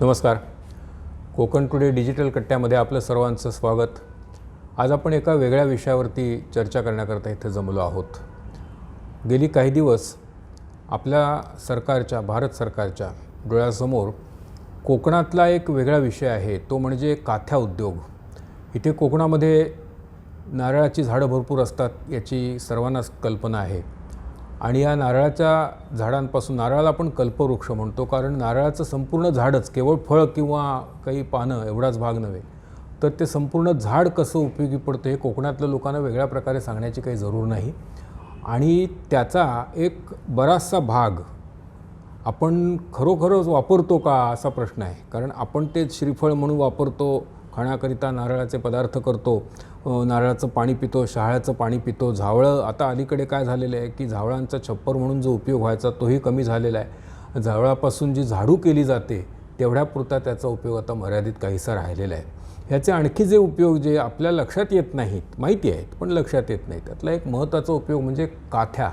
नमस्कार. Konkan today digital कट्ट्यामध्ये आपलं सर्वांचं स्वागत. आज आपण एका वेगळ्या विषयावरती चर्चा करण्याकरता इथे जमलो आहोत. गेली काही दिवस आपल्या सरकारच्या, भारत सरकारच्या डोळ्यासमोर कोकणातला एक वेगळा विषय आहे, तो म्हणजे काथ्या उद्योग. इथे कोकणामध्ये नारळाची झाडं भरपूर असतात याची सर्वांनाच कल्पना आहे. आणि या नारळाच्या झाडांपासून, नारळाला आपण कल्पवृक्ष म्हणतो कारण नारळाचं संपूर्ण झाडच, केवळ फळ किंवा काही पानं एवढाच भाग नव्हे तर ते संपूर्ण झाड कसं उपयोगी पडतं हे कोकणातल्या लोकांना वेगळ्या प्रकारे सांगण्याची काही जरूर नाही. आणि त्याचा एक बराचसा भाग आपण खरोखरच वापरतो का असा प्रश्न आहे. कारण आपण ते श्रीफळ म्हणून वापरतो, खाण्याकरिता नारळाचे पदार्थ करतो, नारळाचं पाणी पितो, शहाळ्याचं पाणी पितो. झावळं, आता अलीकडे काय झालेलं आहे की झावळांचा छप्पर म्हणून जो उपयोग व्हायचा तोही कमी झालेला आहे. झावळापासून जी झाडू केली जाते तेवढ्यापुरता त्याचा उपयोग आता मर्यादित काहीसा राहिलेला आहे. ह्याचे आणखी जे उपयोग जे आपल्या लक्षात येत नाहीत, माहिती आहेत पण लक्षात येत नाहीत, त्यातला एक महत्त्वाचा उपयोग म्हणजे काथ्या.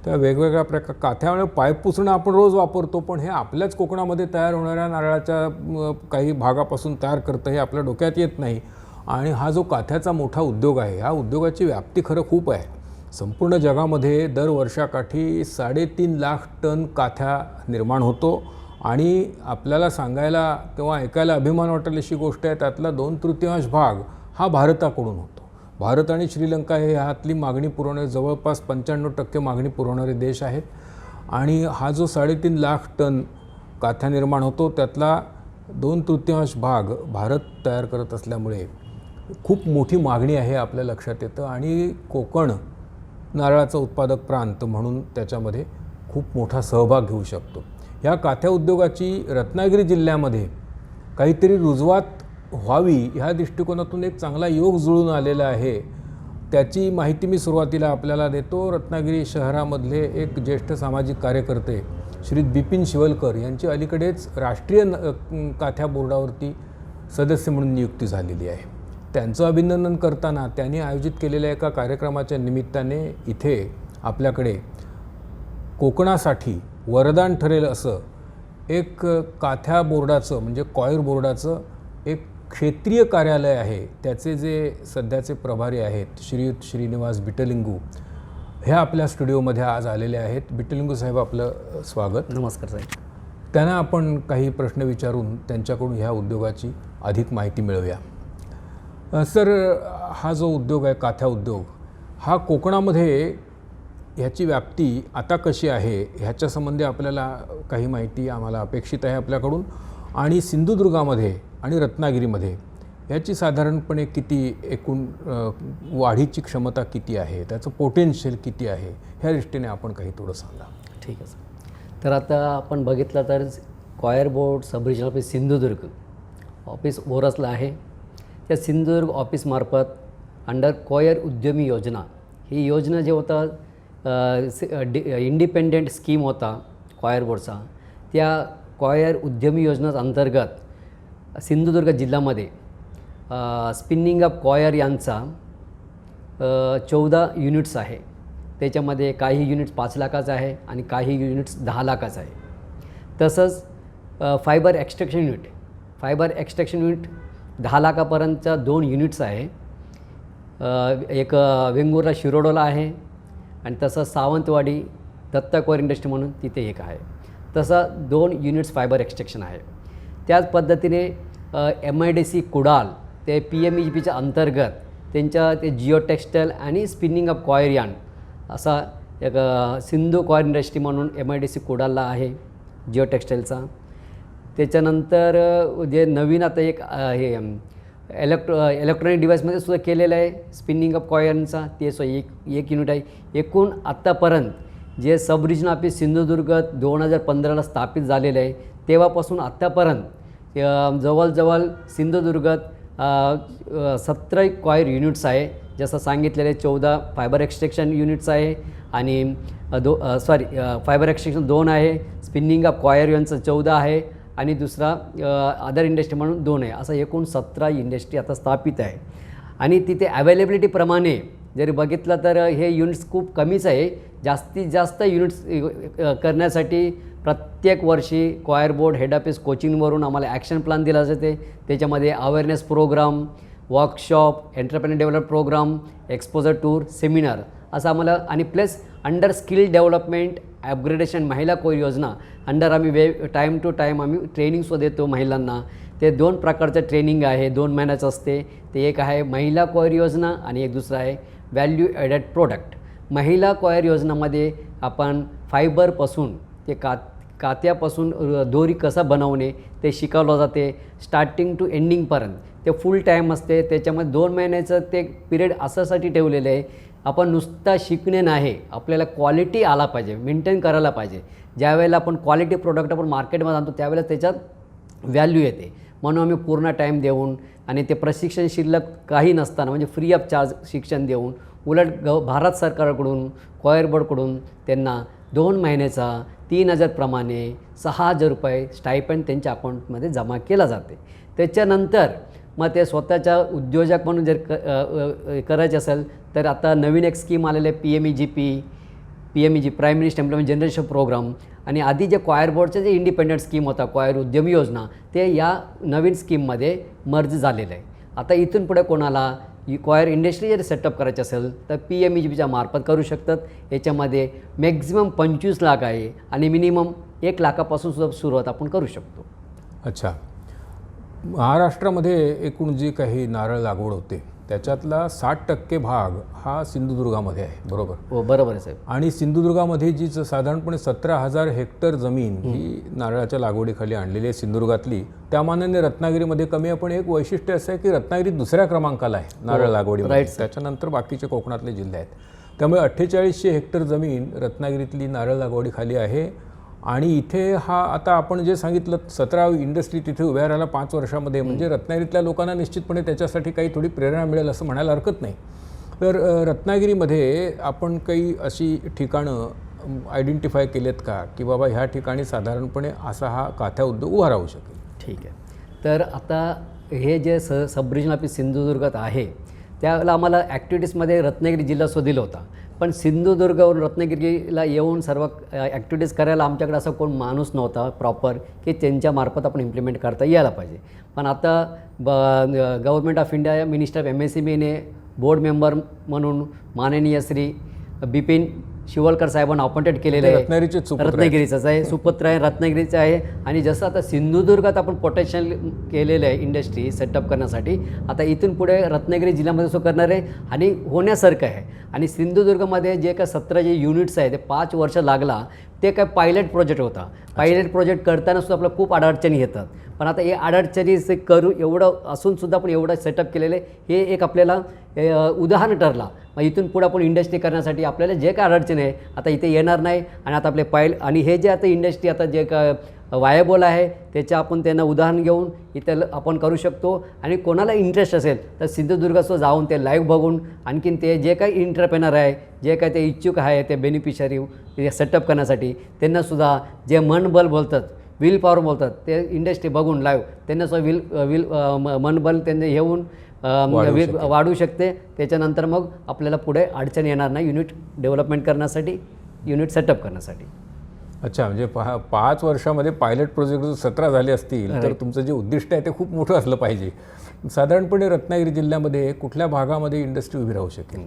त्या वेगवेगळ्या प्रकार काथ्यामुळे पाय पुसणं आपण रोज वापरतो, पण हे आपल्याच कोकणामध्ये तयार होणाऱ्या नारळाच्या काही भागापासून तयार करतं हे आपल्या डोक्यात येत नाही. आणि हा जो काथ्याचा मोठा उद्योग आहे, ह्या उद्योगाची व्याप्ती खरं खूप आहे. संपूर्ण जगामध्ये दर वर्षाकाठी 3.5 लाख टन काथ्या निर्माण होतो. आणि आपल्याला सांगायला किंवा ऐकायला अभिमान वाटेल अशी गोष्ट आहे, त्यातला 2/3 भाग हा भारताकडून होतो. भारत आणि श्रीलंका हे ह्यातली मागणी पुरवणारे जवळपास 95% मागणी पुरवणारे देश आहेत. आणि हा जो 3.5 लाख टन काथ्या निर्माण होतो त्यातला 2/3 भाग भारत तयार करत असल्यामुळे खूप मोठी मागणी आहे आपल्या लक्षात येतं. आणि कोकण नारळाचा उत्पादक प्रांत म्हणून त्याच्यामध्ये खूप मोठा सहभाग घेऊ शकतो. ह्या काथ्या उद्योगाची रत्नागिरी जिल्ह्यामध्ये काहीतरी रुजवात व्हावी ह्या दृष्टिकोनातून एक चांगला योग जुळून आलेला आहे. त्याची माहिती मी सुरुवातीला आपल्याला देतो. रत्नागिरी शहरामधले एक ज्येष्ठ सामाजिक कार्यकर्ते श्री बिपिन शिवलकर यांची अलीकडेच राष्ट्रीय काथ्या बोर्डावरती सदस्य म्हणून नियुक्ती झालेली आहे. त्यांचं अभिनंदन करताना त्यांनी आयोजित केलेल्या एका कार्यक्रमाच्या निमित्ताने इथे आपल्याकडे कोकणासाठी वरदान ठरेल असं एक काथ्या बोर्डाचं म्हणजे कॉयर बोर्डाचं एक क्षेत्रीय कार्यालय आहे. त्याचे जे सध्याचे प्रभारी आहेत श्रीयुत श्रीनिवास बिटलिंगू हे आपल्या स्टुडिओमध्ये आज आलेले आहेत. बिटलिंगू साहेब, आपलं स्वागत. नमस्कार साहेब. त्यांना आपण काही प्रश्न विचारून त्यांच्याकडून ह्या उद्योगाची अधिक माहिती मिळवूया. सर, हा जो उद्योग आहे काथ्या उद्योग, हा कोकणामध्ये ह्याची व्याप्ती आता कशी आहे ह्याच्या संबंधी आपल्याला काही माहिती आम्हाला अपेक्षित आहे आपल्याकडून. आणि सिंधुदुर्गामध्ये आणि रत्नागिरीमध्ये ह्याची साधारणपणे किती एकूण वाढीची क्षमता किती आहे, त्याचं पोटेन्शियल किती आहे, ह्या दृष्टीने आपण काही थोडं सांगा. ठीक आहे सर. तर आता आपण बघितलं तर कॉयर बोर्ड सब रिजनल ऑफिस सिंधुदुर्ग ऑफिस ओरसला आहे. त्या सिंधुदुर्ग ऑफिसमार्फत अंडर कॉयर उद्यमी योजना, ही योजना जे होता इंडिपेंडेंट स्कीम होता कॉयर बोर्डचा, त्या कॉयर उद्यमी योजना अंतर्गत सिंधुदुर्ग जिल्ह्यामध्ये स्पिनिंग ऑफ कॉयर यांचा 14 युनिट्स आहे. त्याच्यामध्ये काही युनिट्स 5 लाखाचं आहे आणि काही युनिट्स 10 लाखाचं आहे. तसंच फायबर एक्स्ट्रॅक्शन युनिट 10 लाखापर्यंतच्या 2 युनिट्स आहे. एक वेंगुर्ला शिरोडोला आहे आणि तसं सावंतवाडी दत्ता कॉयर इंडस्ट्री म्हणून तिथे एक आहे. तसं 2 युनिट्स फायबर एक्स्ट्रॅक्शन आहे. त्याच पद्धतीने MIDC कुडाल ते PMEGPच्या अंतर्गत त्यांच्या ते जिओ टेक्स्टाईल आणि स्पिनिंग ऑफ कॉयर यार्न असा एक सिंधू कॉयर इंडस्ट्री म्हणून MIDC कुडालला आहे जिओ टेक्स्टाईलचा. त्याच्यानंतर जे नवीन आता एक हे इलेक्ट्रॉनिक डिव्हाइसमध्ये सुद्धा केलेलं आहे स्पिनिंग ऑफ कॉयरचा, ते एक युनिट आहे. एकूण आत्तापर्यंत जे सब रिजनल ऑफिस सिंधुदुर्ग 2015ला स्थापित झालेलं आहे तेव्हापासून आत्तापर्यंत जवळजवळ सिंधुदुर्गात 17 कॉयर युनिट्स आहे. जसं सांगितलेलं आहे 14 फायबर एक्स्ट्रॅक्शन युनिट्स आहे आणि फायबर एक्स्ट्रॅक्शन 2 आहे, स्पिनिंग ऑफ कॉयर यांचं 14 आहे आणि दुसरा अदर इंडस्ट्री म्हणून 2 आहे. असं एकूण 17 इंडस्ट्री आता स्थापित आहे. आणि तिथे अवेलेबिलिटीप्रमाणे जरी बघितलं तर हे युनिट्स खूप कमीच आहे. जास्तीत जास्त युनिट्स करण्यासाठी प्रत्येक वर्षी कॉयर बोर्ड हेड ऑफिस कोचिंगवरून आम्हाला ॲक्शन प्लॅन दिला जाते. त्याच्यामध्ये awareness program, workshop, entrepreneur develop program, exposure tour, seminar असं आम्हाला आणि plus under skill development upgradation महिला कोर योजना अंडर आम्ही टाईम टू टाईम आम्ही ट्रेनिंगसुद्धा देतो महिलांना. ते 2 प्रकारचं ट्रेनिंग आहे, 2 महिन्याचं असते. ते एक आहे महिला कोर योजना आणि एक दुसरं आहे व्हॅल्यू ॲडेड प्रोडक्ट. महिला कोयर योजनामध्ये आपण फायबरपासून ते कात्यापासून दोरी कसं बनवणे ते शिकवलं जाते. स्टार्टिंग टू एंडिंगपर्यंत ते फुल टाईम असते. त्याच्यामध्ये 2 महिन्याचं ते पिरियड असासाठी ठेवलेलं आहे, आपण नुसता शिकणे नाही, आपल्याला क्वालिटी आला पाहिजे, मेंटेन करायला पाहिजे. ज्यावेळेला आपण क्वालिटी प्रोडक्ट आपण मार्केटमध्ये आणतो त्यावेळेला त्याच्यात व्हॅल्यू येते. म्हणून आम्ही पूर्ण टाईम देऊन आणि ते प्रशिक्षण शिल्लक काही नसताना म्हणजे फ्री ऑफ चार्ज शिक्षण देऊन उलट भारत सरकारकडून कॉयर बोर्डकडून त्यांना 2 महिन्याचा 3,000 प्रमाणे 6,000 रुपये स्टायपंड त्यांच्या अकाउंटमध्ये जमा केला जाते. त्याच्यानंतर मग ते स्वतःच्या उद्योजक म्हणून जर करायचे असेल तर आता नवीन एक स्कीम आलेलं आहे PMEG prime minister employment generation program. आणि आधी जे कॉयर बोर्डचे जे इंडिपेंडंट स्कीम होता कॉयर उद्यमी योजना ते या नवीन स्कीममध्ये मर्ज झालेलं आहे. आता इथून पुढे कोणाला कॉयर इंडस्ट्री जर सेटअप करायची असेल तर PMEGच्या मार्फत करू शकतात. याच्यामध्ये मॅक्झिमम 25 लाख आहे आणि मिनिमम 1 लाखापासून सुद्धा सुरुवात आपण करू शकतो. अच्छा, महाराष्ट्रामध्ये एकूण जी काही नारळ लागवड होते त्याच्यातला 60% भाग हा सिंधुदुर्गामध्ये आहे, बरोबर? हो, बरोबर आहे साहेब. आणि सिंधुदुर्गामध्ये जी साधारणपणे 17,000 हेक्टर जमीन ही नारळाच्या लागवडीखाली आणलेली आहे सिंधुदुर्गातली, त्या मानाने रत्नागिरीमध्ये कमी आहे. पण एक वैशिष्ट्य असं आहे की रत्नागिरी 2ऱ्या क्रमांकाला आहे नारळ लागवडीमध्ये, त्याच्यानंतर बाकीचे कोकणातले जिल्हे आहेत. त्यामुळे 4800 हेक्टर जमीन रत्नागिरीतली नारळ लागवडीखाली आहे. आणि इथे हा आता आपण जे सांगितलं 17 इंडस्ट्री तिथे उभ्या राहायला 5 वर्षामध्ये, म्हणजे रत्नागिरीतल्या लोकांना निश्चितपणे त्याच्यासाठी काही थोडी प्रेरणा मिळेल असं म्हणायला हरकत नाही. तर रत्नागिरीमध्ये आपण काही अशी ठिकाणं आयडेंटिफाय केलेत का की बाबा ह्या ठिकाणी साधारणपणे असा हा काथ्या उद्योग उभा राहू शकेल? ठीक आहे. तर आता हे जे सब रिजनल ऑफिस सिंधुदुर्गात आहे त्यावेळेला आम्हाला ॲक्टिव्हिटीजमध्ये रत्नागिरी जिल्हा शोध दिला होता. पण सिंधुदुर्गावरून रत्नागिरीला येऊन सर्व ॲक्टिव्हिटीज करायला आमच्याकडे असा कोण माणूस नव्हता प्रॉपर की त्यांच्यामार्फत आपण इम्प्लिमेंट करता यायला पाहिजे. पण आता government of India minister of MSMEने बोर्ड मेंबर म्हणून माननीय श्री बिपिन शिवलकर साहेबांना अपॉइंटेड केलेलं आहे. रत्नागिरीचंच आहे, सुपुत्र आहे, रत्नागिरीचं आहे. आणि जसं आता सिंधुदुर्गात आपण पोटेन्शियल केलेलं आहे इंडस्ट्री सेटअप करण्यासाठी, आता इथून पुढे रत्नागिरी जिल्ह्यामध्ये असं करणार आहे आणि होण्यासारखं आहे. आणि सिंधुदुर्गमध्ये जे काय 17 जे युनिट्स आहे ते 5 वर्ष लागला, ते काय पायलट प्रोजेक्ट होता. पायलट प्रोजेक्ट करताना सुद्धा आपल्याला खूप अडचणी येतात. पण आता हे अडचणी करू एवढं असूनसुद्धा आपण एवढं सेटअप केलेलं आहे, हे एक आपल्याला उदाहरण ठरला. मग इथून पुढे आपण इंडस्ट्री करण्यासाठी आपल्याला जे काय अडचण आहे आता इथे येणार नाही. आणि आता आपले आणि हे जे आता इंडस्ट्री आता जे काय वायबल आहे त्याचं आपण त्यांना उदाहरण घेऊन इथं आपण करू शकतो. आणि कोणाला इंटरेस्ट असेल तर सिंधुदुर्गाचं जाऊन ते लाईव्ह बघून आणखीन ते जे काही इंटरप्रेनर आहे, जे काय ते इच्छुक आहे ते बेनिफिशरी सेटअप करण्यासाठी, त्यांनासुद्धा जे मनबल बोलतात, विल पॉवर बोलतात, ते इंडस्ट्री बघून लाईव्ह त्यांनासुद्धा मनबल त्यांनी घेऊन वाढू शकते. त्याच्यानंतर मग आपल्याला पुढे अडचण येणार नाही युनिट डेव्हलपमेंट करण्यासाठी, युनिट सेटअप करण्यासाठी. अच्छा, म्हणजे 5 वर्षामध्ये पायलट प्रोजेक्ट 17 झाले असतील तर तुमचं जे उद्दिष्ट आहे ते खूप मोठं असलं पाहिजे. साधारणपणे रत्नागिरी जिल्ह्यामध्ये कुठल्या भागामध्ये इंडस्ट्री उभी राहू शकेल?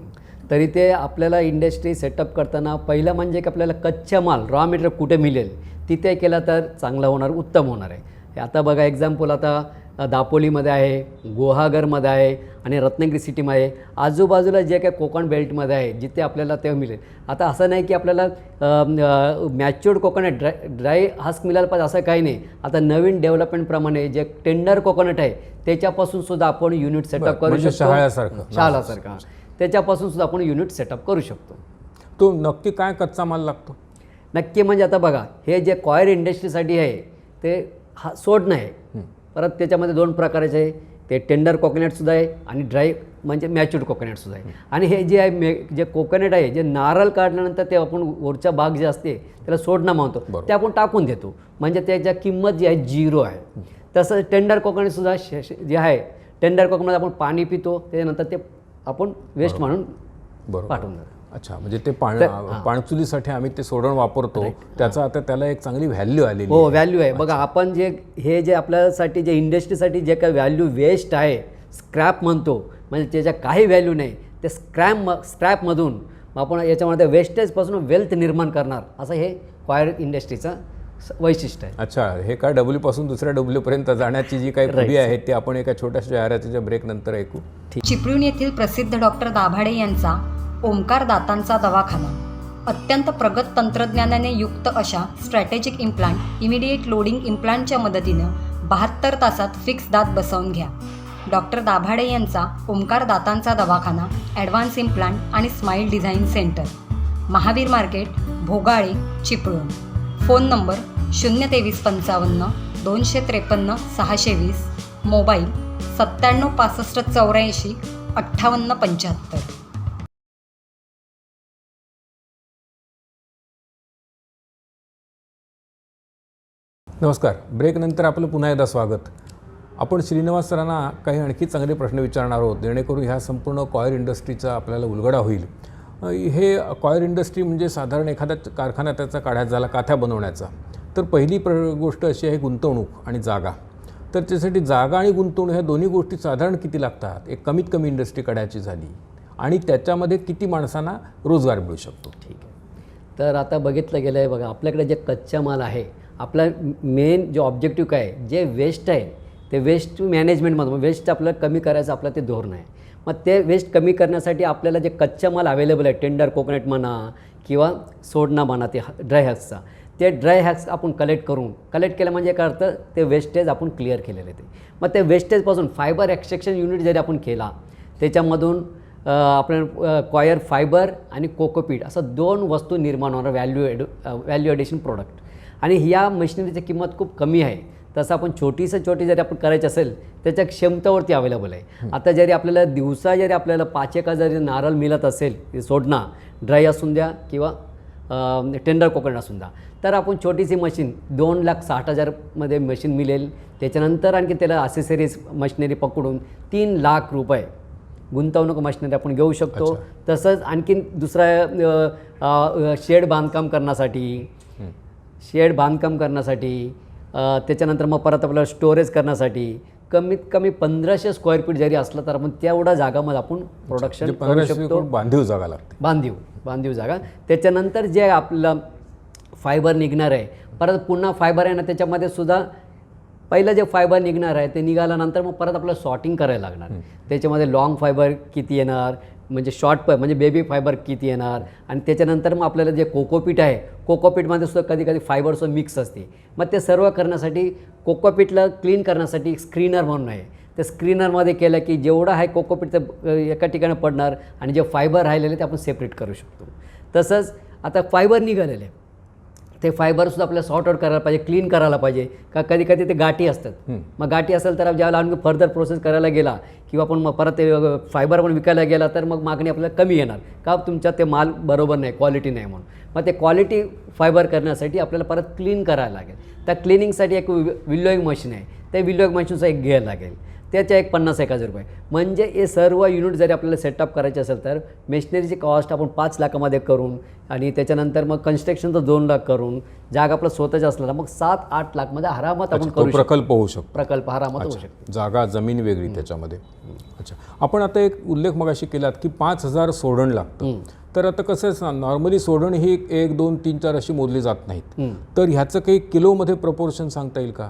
तरी ते आपल्याला इंडस्ट्री सेटअप करताना पहिलं म्हणजे की आपल्याला कच्चा माल रॉ मटेरियल कुठे मिळेल तिथे केला तर चांगलं होणार, उत्तम होणार आहे. आता बघा एक्झाम्पल आता दापोलीमध्ये आहे, गुहागरमध्ये आहे आणि रत्नागिरी सिटीमध्ये आजूबाजूला जे काय कोकण बेल्टमध्ये आहे जिथे आपल्याला ते मिळेल. आता असं नाही की आपल्याला मॅच्युअर्ड कोकोनट ड्राय हस्क मिळायला पाहिजे असं काही नाही. आता नवीन डेव्हलपमेंटप्रमाणे जे टेंडर कोकोनट आहे त्याच्यापासून सुद्धा आपण युनिट सेटअप करू शकतो. शहाळ्यासारखं त्याच्यापासून सुद्धा आपण युनिट सेटअप करू शकतो. तो नक्की काय कच्चा माल लागतो? नक्की म्हणजे आता बघा हे जे कॉयर इंडस्ट्रीसाठी आहे ते सोडणं आहे. परत त्याच्यामध्ये 2 प्रकारचे आहे, ते टेंडर कोकोनटसुद्धा आहे आणि ड्राय म्हणजे मॅच्युर्ड कोकोनटसुद्धा आहे. आणि हे जे आहे जे कोकोनट आहे जे नारळ काढल्यानंतर ते आपण वरचा भाग जे असते त्याला सोडणं म्हणतो, ते आपण टाकून देतो म्हणजे त्याच्या किंमत जी आहे 0 आहे. तसं टेंडर कोकोनटसुद्धा जे आहे टेंडर कोकोनट आपण पाणी पितो त्याच्यानंतर ते आपण वेस्ट म्हणून बरोबर. पाठवून देतात. अच्छा, म्हणजे ते पाणचुलीसाठी आम्ही ते सोडण वापरतो, त्याचा आता त्याला एक चांगली व्हॅल्यू आलेली हो, आहे. व्हॅल्यू आहे. बघा आपण जे आपल्यासाठी जे इंडस्ट्रीसाठी जे काही व्हॅल्यू वेस्ट आहे, स्क्रॅप म्हणतो, म्हणजे त्याच्या काही व्हॅल्यू नाही, ते स्क्रॅपमधून आपण याच्यामध्ये वेस्टेजपासून वेल्थ निर्माण करणार, असं हे कॉयर इंडस्ट्रीचं वैशिष्ट्य आहे. अच्छा, हे काय डब्ल्यू पासून दुसऱ्या डब्ल्यू पर्यंत जाण्याची जी काही पुढी आहे ती आपण एका छोट्याशा जाहिरातीच्या ब्रेक नंतर ऐकू. चिपळूण येथील प्रसिद्ध डॉक्टर दाभाडे यांचा ओमकार दातांचा दवाखाना अत्यंत प्रगत तंत्रज्ञानाने युक्त अशा स्ट्रॅटेजिक इम्प्लांट इमिडिएट लोडिंग इम्प्लांटच्या मदतीनं 72 तासात फिक्स दात बसवून घ्या. डॉक्टर दाभाडे यांचा ओमकार दातांचा दवाखाना ॲडव्हान्स इम्प्लांट आणि smile design centre, Mahavir market, Bhogale, Chiplun. Phone number 02355 253 620, mobile 97 65 84 58 75. नमस्कार. ब्रेकनंतर आपलं पुन्हा एकदा स्वागत. आपण श्रीनिवास सरांना काही आणखी चांगले प्रश्न विचारणार आहोत, जेणेकरून ह्या संपूर्ण कॉयर इंडस्ट्रीचा आपल्याला उलगडा होईल. हे कॉयर इंडस्ट्री म्हणजे साधारण एखादा कारखाना त्याचा काढायचा झाला काथ्या बनवण्याचा, तर पहिली गोष्ट अशी आहे गुंतवणूक आणि जागा. तर त्यासाठी जागा आणि गुंतवणूक ह्या दोन्ही गोष्टी साधारण किती लागतात, एक कमीत कमी इंडस्ट्री काढायची झाली, आणि त्याच्यामध्ये किती माणसांना रोजगार मिळू शकतो? ठीक आहे. तर आता बघितलं गेलं आहे, बघा आपल्याकडे जे कच्चा माल आहे, आपला मेन जो ऑब्जेक्टिव्ह काय आहे, जे वेस्ट आहे ते वेस्ट मॅनेजमेंटमधून वेस्ट आपल्याला कमी करायचं आपलं ते धोरण आहे. मग ते वेस्ट कमी करण्यासाठी आपल्याला जे कच्चा माल अवेलेबल आहे, टेंडर कोकोनट म्हणा किंवा सोडणा म्हणा, ते ड्राय हॅक्सचा, ते ड्राय हॅक्स आपण कलेक्ट केलं म्हणजे काय अर्थ, ते वेस्टेज आपण क्लिअर केलेलं आहे. मग ते वेस्टेजपासून फायबर एक्स्ट्रॅक्शन युनिट जरी आपण केला, त्याच्यामधून आपण कॉयर फायबर आणि कोकोपीट असं 2 वस्तू निर्माण होणार, व्हॅल्यू ॲडिशन प्रोडक्ट. आणि ह्या मशिनरीची किंमत खूप कमी आहे. तसं आपण छोटी जरी आपण करायचं असेल, त्याच्या क्षमतेवरती अवेलेबल आहे. आता जरी आपल्याला दिवसा जरी आपल्याला 5 एकर जरी नारळ मिळत असेल, सोडणा ड्राय असून द्या किंवा टेंडर कोकोनट असून द्या, तर आपण छोटीशी मशीन 2,60,000 मध्ये मशीन मिळेल. त्याच्यानंतर आणखी त्याला असेसरीज मशिनरी पकडून 3 लाख रुपये गुंतवणूक मशिनरी आपण घेऊ शकतो. तसंच आणखीन दुसरा शेड बांधकाम करण्यासाठी, त्याच्यानंतर मग परत आपल्याला स्टोरेज करण्यासाठी कमीत कमी 1500 स्क्वेअर फीट जरी असलं तर आपण तेवढ्या जागामध्ये आपण प्रोडक्शन करू शकतो. बांधीव जागा लागते, बांधीव जागा. त्याच्यानंतर जे आपलं फायबर निघणार आहे, परत पुन्हा फायबर आहे ना, त्याच्यामध्ये सुद्धा पहिलं जे फायबर निघणार आहे ते निघाल्यानंतर मग परत आपल्याला सॉर्टिंग करायला लागणार. त्याच्यामध्ये लॉंग फायबर किती येणार, म्हणजे शॉर्ट म्हणजे बेबी फायबर किती येणार, आणि त्याच्यानंतर मग आपल्याला जे कोकोपीट आहे, कोकोपीटमध्ये सुद्धा कधी फायबरचं मिक्स असते. मग ते सर्व करण्यासाठी कोकोपीटला क्लीन करण्यासाठी एक स्क्रीनर म्हणून आहे. त्या स्क्रीनरमध्ये केलं की जेवढं आहे कोकोपीट ते एका ठिकाणी पडणार, आणि जे फायबर राहिलेले ते आपण सेपरेट करू शकतो. तसंच आता फायबर निघालेले, ते फायबरसुद्धा आपल्याला सॉर्ट आउट करायला पाहिजे, क्लीन करायला पाहिजे. का कधी ते गाठी असतात, मग गाठी असेल तर ज्यावेळेला आणखी फर्दर प्रोसेस करायला गेला किंवा आपण मग परत ते फायबर पण विकायला गेला तर मग मागणी आपल्याला कमी येणार, का तुमच्या ते माल बरोबर नाही, क्वालिटी नाही म्हणून. मग ते क्वालिटी फायबर करण्यासाठी आपल्याला परत क्लीन करायला लागेल. त्या क्लिनिंगसाठी एक विल्लोईंग मशीन आहे, त्या विल्लोईंग मशीनचा एक घ्यायला लागेल, त्याच्या एक 50,000 रुपये. म्हणजे हे सर्व युनिट जरी आपल्याला सेटअप करायचे असेल तर मेशनरीची कॉस्ट आपण 5 लाखामध्ये करून, आणि त्याच्यानंतर मग कन्स्ट्रक्शनचं 2 लाख करून, जागा आपला स्वतःचा असलेला मग 7-8 लाखमध्ये आरामात आपण करू शकतो. प्रकल्प होऊ शकतो, प्रकल्प आरामात होऊ शकतो. जागा जमीन वेगळी त्याच्यामध्ये. अच्छा, आपण आता एक उल्लेख मगाशी केलात की 5,000 सोडण लागतं. तर आता कसं आहे, नॉर्मली सोडण ही 1, 2, 3, 4 अशी मोजली जात नाहीत, तर ह्याचं काही किलोमध्ये प्रपोर्शन सांगता येईल का?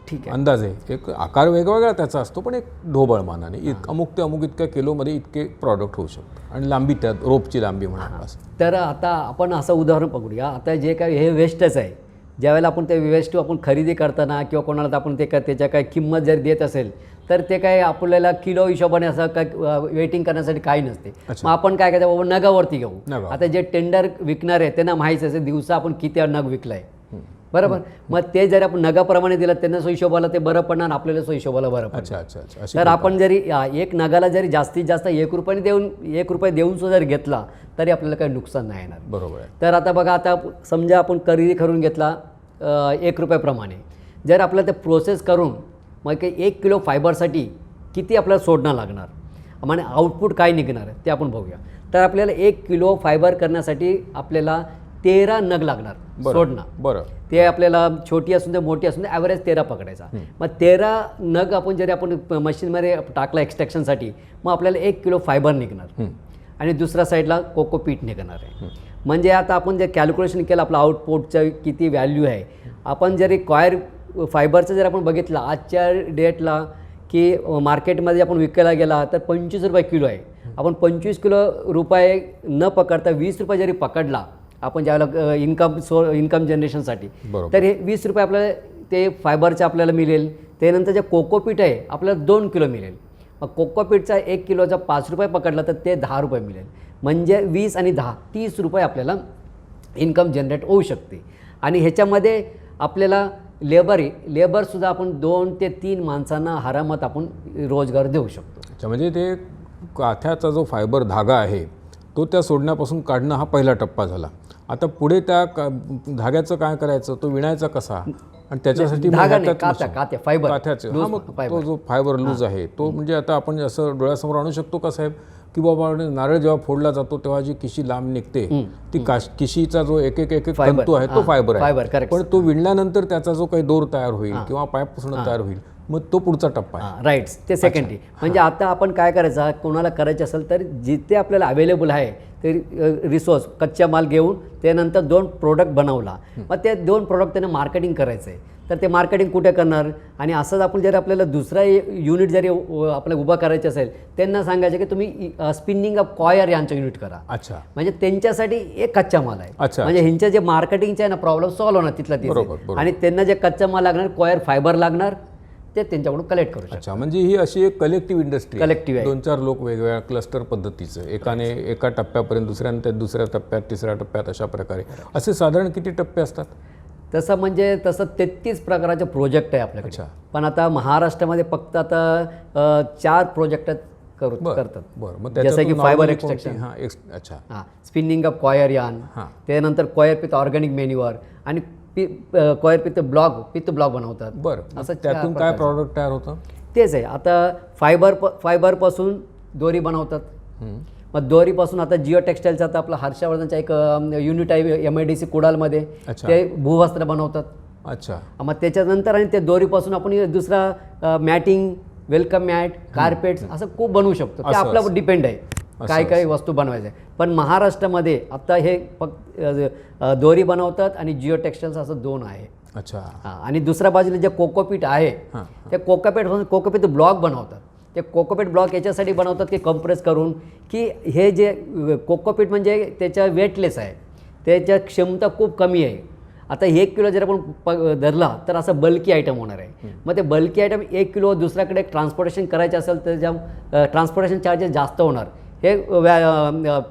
ठीक आहे, अंदाज आहे, एक आकार वेगवेगळा त्याचा असतो, पण एक ढोबळ मानाने अमुक ते अमुक इतक्या किलोमध्ये इतके प्रॉडक्ट होऊ शकतं, आणि लांबी त्यात रोपची लांबी म्हणा असं. तर आता आपण असं उदाहरण पकडूया. आता जे काय हे वेस्टच आहे, ज्यावेळेला आपण ते वेस्ट आपण खरेदी करताना किंवा कोणाला आपण ते त्याच्या काय किंमत जर देत असेल तर ते काय आपल्याला किलो हिशोबाने असं काय वेटिंग करण्यासाठी काही नसते. मग आपण काय करायचं, बाबा नगावरती घेऊ. आता जे टेंडर विकणार आहे त्यांना माहीत असेल दिवसा आपण किती नग विकलाय, बरोबर. मग ते जर आपण नगाप्रमाणे दिलं त्यांना हिशोबाला ते बरं पडणार, आपल्याला हिशोबाला बरं पडणार. तर आपण जरी एक नगाला जरी जास्तीत जास्त 1 रुपये देऊन सुद्धा जर घेतला तरी आपल्याला काही नुकसान नाही येणार, बरोबर आहे. तर आता बघा, आता समजा आपण खरेदी करून घेतला 1 रुपयाप्रमाणे, जर आपल्याला ते प्रोसेस करून मग 1 किलो फायबरसाठी किती आपल्याला सोडणं लागणार. म्हणजे आउटपुट काय निघणार आहे ते आपण बघूया. तर आपल्याला 1 किलो फायबर करण्यासाठी आपल्याला 13 नग लागणार सोडणं. बरं. ते आपल्याला छोटी असून दे मोठी असून दे ॲव्हरेज 13 पकडायचा. मग 13 नग आपण जरी आपण मशीनमध्ये टाकला एक्स्ट्रॅक्शनसाठी मग आपल्याला 1 किलो फायबर निघणार आणि दुसऱ्या साईडला कोकोपीट निघणार आहे. म्हणजे आता आपण जे कॅल्क्युलेशन केलं आपलं आउटपुटचं किती व्हॅल्यू आहे, आपण जरी कॉयर फायबरचं जर आपण बघितलं आजच्या डेटला की मार्केटमध्ये आपण विकायला गेला तर 25 रुपये किलो आहे. आपण 25 किलो रुपये न पकडता 20 रुपये जरी पकडला आपण ज्यावेळेला इन्कम जनरेशनसाठी तर हे 20 रुपये आपल्याला ते फायबरचं आपल्याला मिळेल. त्यानंतर जे कोकोपीट आहे आपल्याला 2 किलो मिळेल. मग कोकोपीटचा 1 किलोचा 5 रुपये पकडला तर ते 10 रुपये मिळेल. म्हणजे 20 आणि 10 30 रुपये आपल्याला इन्कम जनरेट होऊ शकते. आणि ह्याच्यामध्ये आपल्याला लेबरसुद्धा आपण 2 ते 3 माणसांना आरामात आपण रोजगार देऊ शकतो. अच्छा, म्हणजे ते काथ्याचा जो फायबर धागा आहे तो त्या सोडण्यापासून काढणं हा पहिला टप्पा झाला. आता पुढे त्या धाग्याचं काय करायचं, तो विणायचा कसा आणि त्याच्यासाठी काथ्याचे तो जो फायबर लूज आहे तो म्हणजे आता आपण असं डोळ्यासमोर आणू शकतो का साहेब की बाबा नारळ जेव्हा फोडला जातो तेव्हा जी किशी लांब निघते ती किशीचा जो एक तंतू आहे तो फायबर आहे. पण तो विणल्यानंतर त्याचा जो काही दोर तयार होईल किंवा पाईप पुसणं तयार होईल मग तो पुढचा टप्पा आहे. राईट, ते सेकंडरी. म्हणजे आता आपण काय करायचं, कोणाला करायचं असेल तर जिथे आपल्याला अवेलेबल आहे ते रिसोर्स कच्चा माल घेऊन त्यानंतर 2 प्रोडक्ट बनवला. मग ते 2 प्रोडक्ट त्यांना मार्केटिंग करायचं आहे. तर ते मार्केटिंग कुठे करणार आणि असंच आपण जर आपल्याला दुसरा युनिट जरी आपल्याला उभा करायचं असेल त्यांना सांगायचं की तुम्ही स्पिनिंग ऑफ कॉयर यांचं युनिट करा. अच्छा, म्हणजे त्यांच्यासाठी एक कच्चा माल आहे. म्हणजे ह्यांच्या जे मार्केटिंगचे आहे ना प्रॉब्लेम सॉल्व्ह होणार तिथला तिथे. आणि त्यांना जे कच्चा माल लागणार कॉयर फायबर लागणार ते त्यांच्याकडून कलेक्ट करू शकतो. अच्छा, म्हणजे ही अशी एक कलेक्टिव्ह इंडस्ट्री, कलेक्टिव्ह आहे. 2-4 लोक वेगवेगळ्या क्लस्टर पद्धतीचं एकाने एका टप्प्यापर्यंत दुसऱ्या टप्प्यात तिसऱ्या टप्प्यात अशा प्रकारे असे साधारण किती टप्पे असतात? तसं 33 प्रकारचे प्रोजेक्ट आहे आपल्याकडे. पण आता महाराष्ट्रामध्ये फक्त आता 4 प्रोजेक्ट करतात. जसं की fibre extraction, spinning of coir yarn, त्यानंतर कॉयर पिथ ऑर्गॅनिक मॅन्युअर आणि कॉयर पिथ ब्लॉक बनवतात. बरं, असं त्यातून काय प्रॉडक्ट तयार होतं? तेच आहे. आता फायबरपासून दोरी बनवतात. मग दोरीपासून आता जिओ टेक्सटाईलचा आता आपला हर्षवर्धनचा एक युनिट आहे MIDC कुडालमध्ये, ते भूवस्त्र बनवतात. अच्छा, मग त्याच्यानंतर आणि ते दोरीपासून आपण दुसरा मॅटिंग, वेलकम मॅट, कार्पेट्स असं खूप बनवू शकतो. ते आपल्यावर डिपेंड आहे काय वस्तू बनवायचं आहे. पण महाराष्ट्रामध्ये आता हे फक्त दोरी बनवतात आणि जिओ टेक्सटाईल्स असं 2 आहे. अच्छा, आणि दुसऱ्या बाजूला जे कोकोपीट आहे ते कोकोपीट ब्लॉक बनवतात. ते कोकोपीट ब्लॉक याच्यासाठी बनवतात की कम्प्रेस करून की हे जे कोकोपीट म्हणजे त्याच्या वेटलेस आहे, त्याच्या क्षमता खूप कमी आहे. आता 1 किलो जर आपण धरला तर असं बल्की आयटम होणार आहे. मग ते बल्की आयटम 1 किलो दुसऱ्याकडे ट्रान्सपोर्टेशन करायचं असेल तर त्या ट्रान्सपोर्टेशन चार्जेस जास्त होणार हे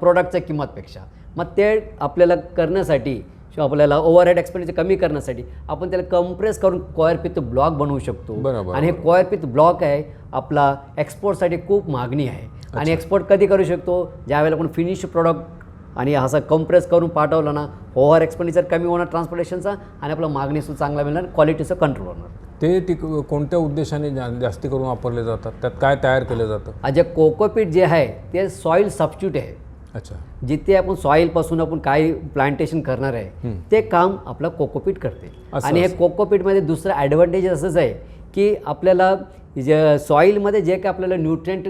प्रोडक्टच्या किंमतपेक्षा. मग ते आपल्याला करण्यासाठी आपल्याला ओव्हरहेड एक्सपेंडिचर कमी करण्यासाठी आपण त्याला कम्प्रेस करून कॉयर पिथ ब्लॉक बनवू शकतो. आणि हे कॉयर पिथ ब्लॉक आहे आपला एक्सपोर्टसाठी खूप मागणी आहे. आणि एक्सपोर्ट कधी करू शकतो, ज्यावेळेला आपण फिनिश प्रोडक्ट आणि असं कम्प्रेस करून पाठवलं ना, ओव्हर एक्सपेंडिचर कमी होणार ट्रान्सपोर्टेशनचा आणि आपला मागणीसुद्धा चांगला मिळणार, क्वालिटीचं कंट्रोल होणार. ते कोणत्या उद्देशाने जास्ती करून वापरले जातात, त्यात काय तयार केलं जातं? जे कोकोपीट जे आहे ते सॉईल सबस्टिट्यूट आहे. अच्छा, जिथे आपण सॉईलपासून आपण काही प्लांटेशन करणार आहे ते काम आपलं कोकोपीट करते. आणि हे कोकोपीटमध्ये दुसरं ॲडव्हान्टेज असंच आहे की आपल्याला जे सॉईलमध्ये जे काय आपल्याला न्यूट्रिएंट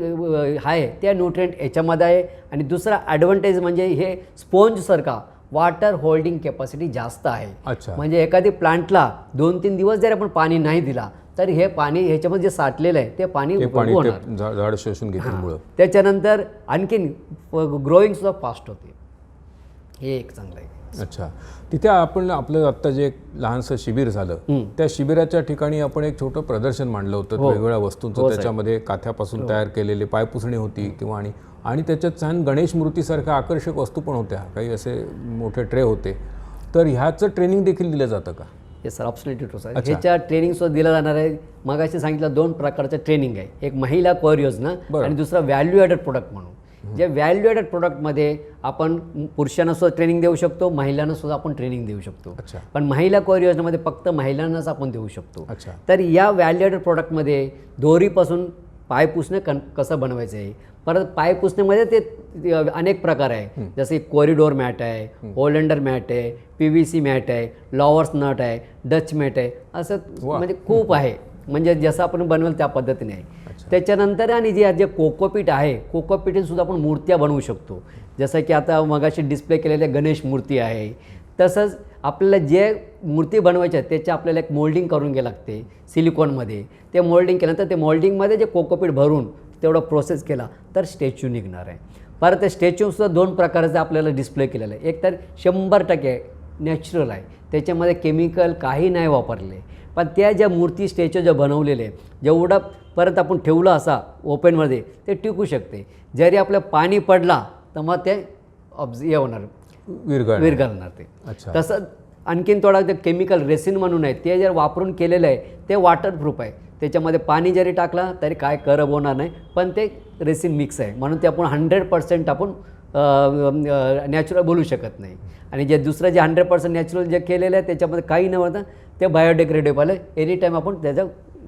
आहे त्या न्यूट्रिएंट याच्यामध्ये आहे. आणि दुसरा ॲडव्हान्टेज म्हणजे हे स्पोंजसारखा वॉटर होल्डिंग कॅपॅसिटी जास्त आहे. म्हणजे एखादी प्लांटला 2-3 दिवस जर आपण पाणी नाही दिला तर हे पाणी ह्याच्यामध्ये जे साठलेलं आहे ते पाणी झाड शोषून घेते. त्याच्यानंतर आणखीन ग्रोईंगसुद्धा फास्ट होते. हे एक चांगलं आहे. अच्छा, तिथे आपण आपलं आत्ता जे एक लहानसं शिबिर झालं त्या शिबिराच्या ठिकाणी आपण एक छोटं प्रदर्शन मांडलं होतं वेगवेगळ्या वस्तूंचं. त्याच्यामध्ये काथ्यापासून तयार केलेली पायपुसणी होती किंवा आणि त्याच्यात छान गणेश मूर्तीसारख्या आकर्षक वस्तू पण होत्या, काही असे मोठे ट्रे होते. तर ह्याचं ट्रेनिंग देखील दिलं जातं का? Yes sir, absolutely true sir. ह्याच्या ट्रेनिंगसुद्धा दिलं जाणार आहे. मगाशी सांगितलं 2 प्रकारचं ट्रेनिंग आहे, एक महिला कॉयर योजना आणि दुसरा व्हॅल्यू ॲडेड प्रोडक्ट म्हणून. जे व्हॅल्यू ॲडेड प्रोडक्टमध्ये आपण पुरुषांना सुद्धा ट्रेनिंग देऊ शकतो, महिलांना सुद्धा आपण ट्रेनिंग देऊ शकतो. पण महिला कॉयर योजनेमध्ये फक्त महिलांनाच आपण देऊ शकतो. तर या व्हॅल्यू ॲडेड प्रोडक्टमध्ये दोरीपासून पाय पुसणं कसं बनवायचं आहे, परत पाय पुसण्यामध्ये ते अनेक प्रकार आहे, जसे कॉरिडोर मॅट आहे, होलंडर मॅट आहे, PVC मॅट आहे, लॉवर्स नट आहे, डच मॅट आहे, असं म्हणजे खूप आहे, म्हणजे जसं आपण बनवेल त्या पद्धतीने आहे. त्याच्यानंतर आणि जे कोकोपीट आहे, कोकोपीटसुद्धा आपण मूर्त्या बनवू शकतो. जसं की आता मगाशी डिस्प्ले केलेल्या गणेश मूर्ती आहे, तसंच आपल्याला जे मूर्ती बनवायच्या आहेत त्याचे आपल्याला एक मोल्डिंग करून घ्यावं लागते सिलिकॉनमध्ये. ते मोल्डिंग केल्यानंतर ते मोल्डिंगमध्ये जे कोकोपीट भरून तेवढं प्रोसेस केला तर स्टॅच्यू निघणार आहे. परत ते स्टॅच्यूसुद्धा 2 प्रकारचे आपल्याला डिस्प्ले केलेलं आहे. एक तर 100% नॅचरल आहे, त्याच्यामध्ये केमिकल काही नाही वापरले, पण त्या ज्या मूर्ती स्टॅच्यू ज्या बनवलेले जेवढं परत आपण ठेवलं असा ओपनमध्ये ते टिकू शकते. जरी आपलं पाणी पडला तर मग ते हे होणार, विरघळणार ते. तसं आणखीन थोडा ते केमिकल रेसिन म्हणून आहे, ते जर वापरून केलेलं आहे ते वॉटरप्रूफ आहे. त्याच्यामध्ये पाणी जरी टाकला तरी काय खराब होणार नाही, पण ते रेसिन मिक्स आहे म्हणून ते आपण 100% आपण नॅचरल बोलू शकत नाही. आणि जे दुसरं जे 100% नॅचरल जे केलेलं आहे त्याच्यामध्ये काही न होतं ते बायोडिग्रेडेबल आहे, एनी टाईम आपण त्याचा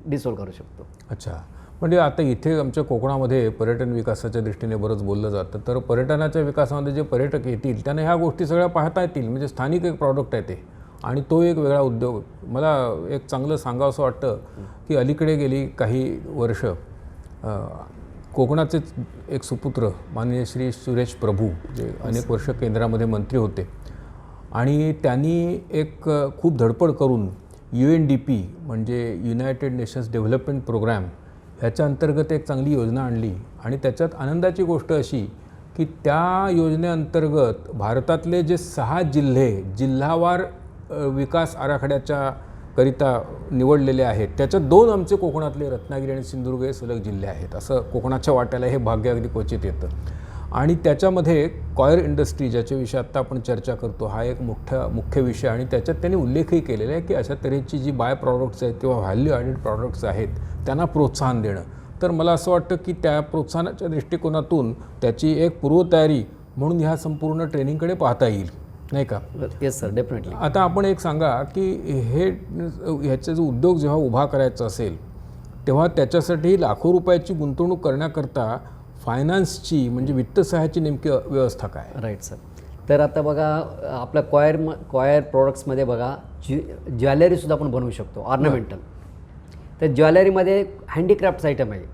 डिसॉल्व करू शकतो. अच्छा, म्हणजे आता इथे आमच्या कोकणामध्ये पर्यटन विकासाच्या दृष्टीने बरंच बोललं जातं, तर पर्यटनाच्या विकासामध्ये जे पर्यटक येतील त्यांना ह्या गोष्टी सगळ्या पाहता येतील, म्हणजे स्थानिक एक प्रॉडक्ट आहे ते, आणि तो एक वेगळा उद्योग. मला एक चांगलं सांगावं असं वाटतं की अलीकडे गेली काही वर्ष कोकणाचेच एक सुपुत्र माननीय श्री सुरेश प्रभू, जे अनेक वर्ष केंद्रामध्ये मंत्री होते, आणि त्यांनी एक खूप धडपड करून UNDP म्हणजे युनायटेड नेशन्स डेव्हलपमेंट प्रोग्रॅम ह्याच्या अंतर्गत एक चांगली योजना आणली. आणि त्याच्यात आनंदाची गोष्ट अशी की त्या योजनेअंतर्गत भारतातले जे 6 जिल्हे जिल्हावार विकास आराखड्याच्या करिता निवडलेले आहेत, त्याच्यात 2 आमचे कोकणातले रत्नागिरी आणि सिंधुदुर्ग हे सलग जिल्हे आहेत. असं कोकणाच्या वाट्याला हे भाग्य अगदी क्वचित येतं. आणि त्याच्यामध्ये कॉयर इंडस्ट्री, ज्याच्याविषयी आत्ता आपण चर्चा करतो, हा एक मुख्य विषय. आणि त्याच्यात त्यांनी उल्लेखही केलेला आहे की अशा तऱ्हेची जी बाय प्रॉडक्ट्स आहेत किंवा व्हॅल्यू ॲडेड प्रॉडक्ट्स आहेत त्यांना प्रोत्साहन देणं. तर मला असं वाटतं की त्या प्रोत्साहनाच्या दृष्टिकोनातून त्याची एक पूर्वतयारी म्हणून ह्या संपूर्ण ट्रेनिंगकडे पाहता येईल, नाही का? Yes sir, definitely. आता आपण एक सांगा की ह्याचा जो उद्योग जेव्हा उभा करायचा असेल तेव्हा त्याच्यासाठी लाखो रुपयाची गुंतवणूक करण्याकरता फायनान्सची म्हणजे वित्त सहाय्याची नेमकी व्यवस्था काय? Right sir. तर आता बघा आपल्या कॉयर प्रोडक्ट्समध्ये बघा ज्वेलरीसुद्धा आपण बनवू शकतो, ऑर्नामेंटल. तर ज्वेलरीमध्ये हँडीक्राफ्ट्स आयटम आहे,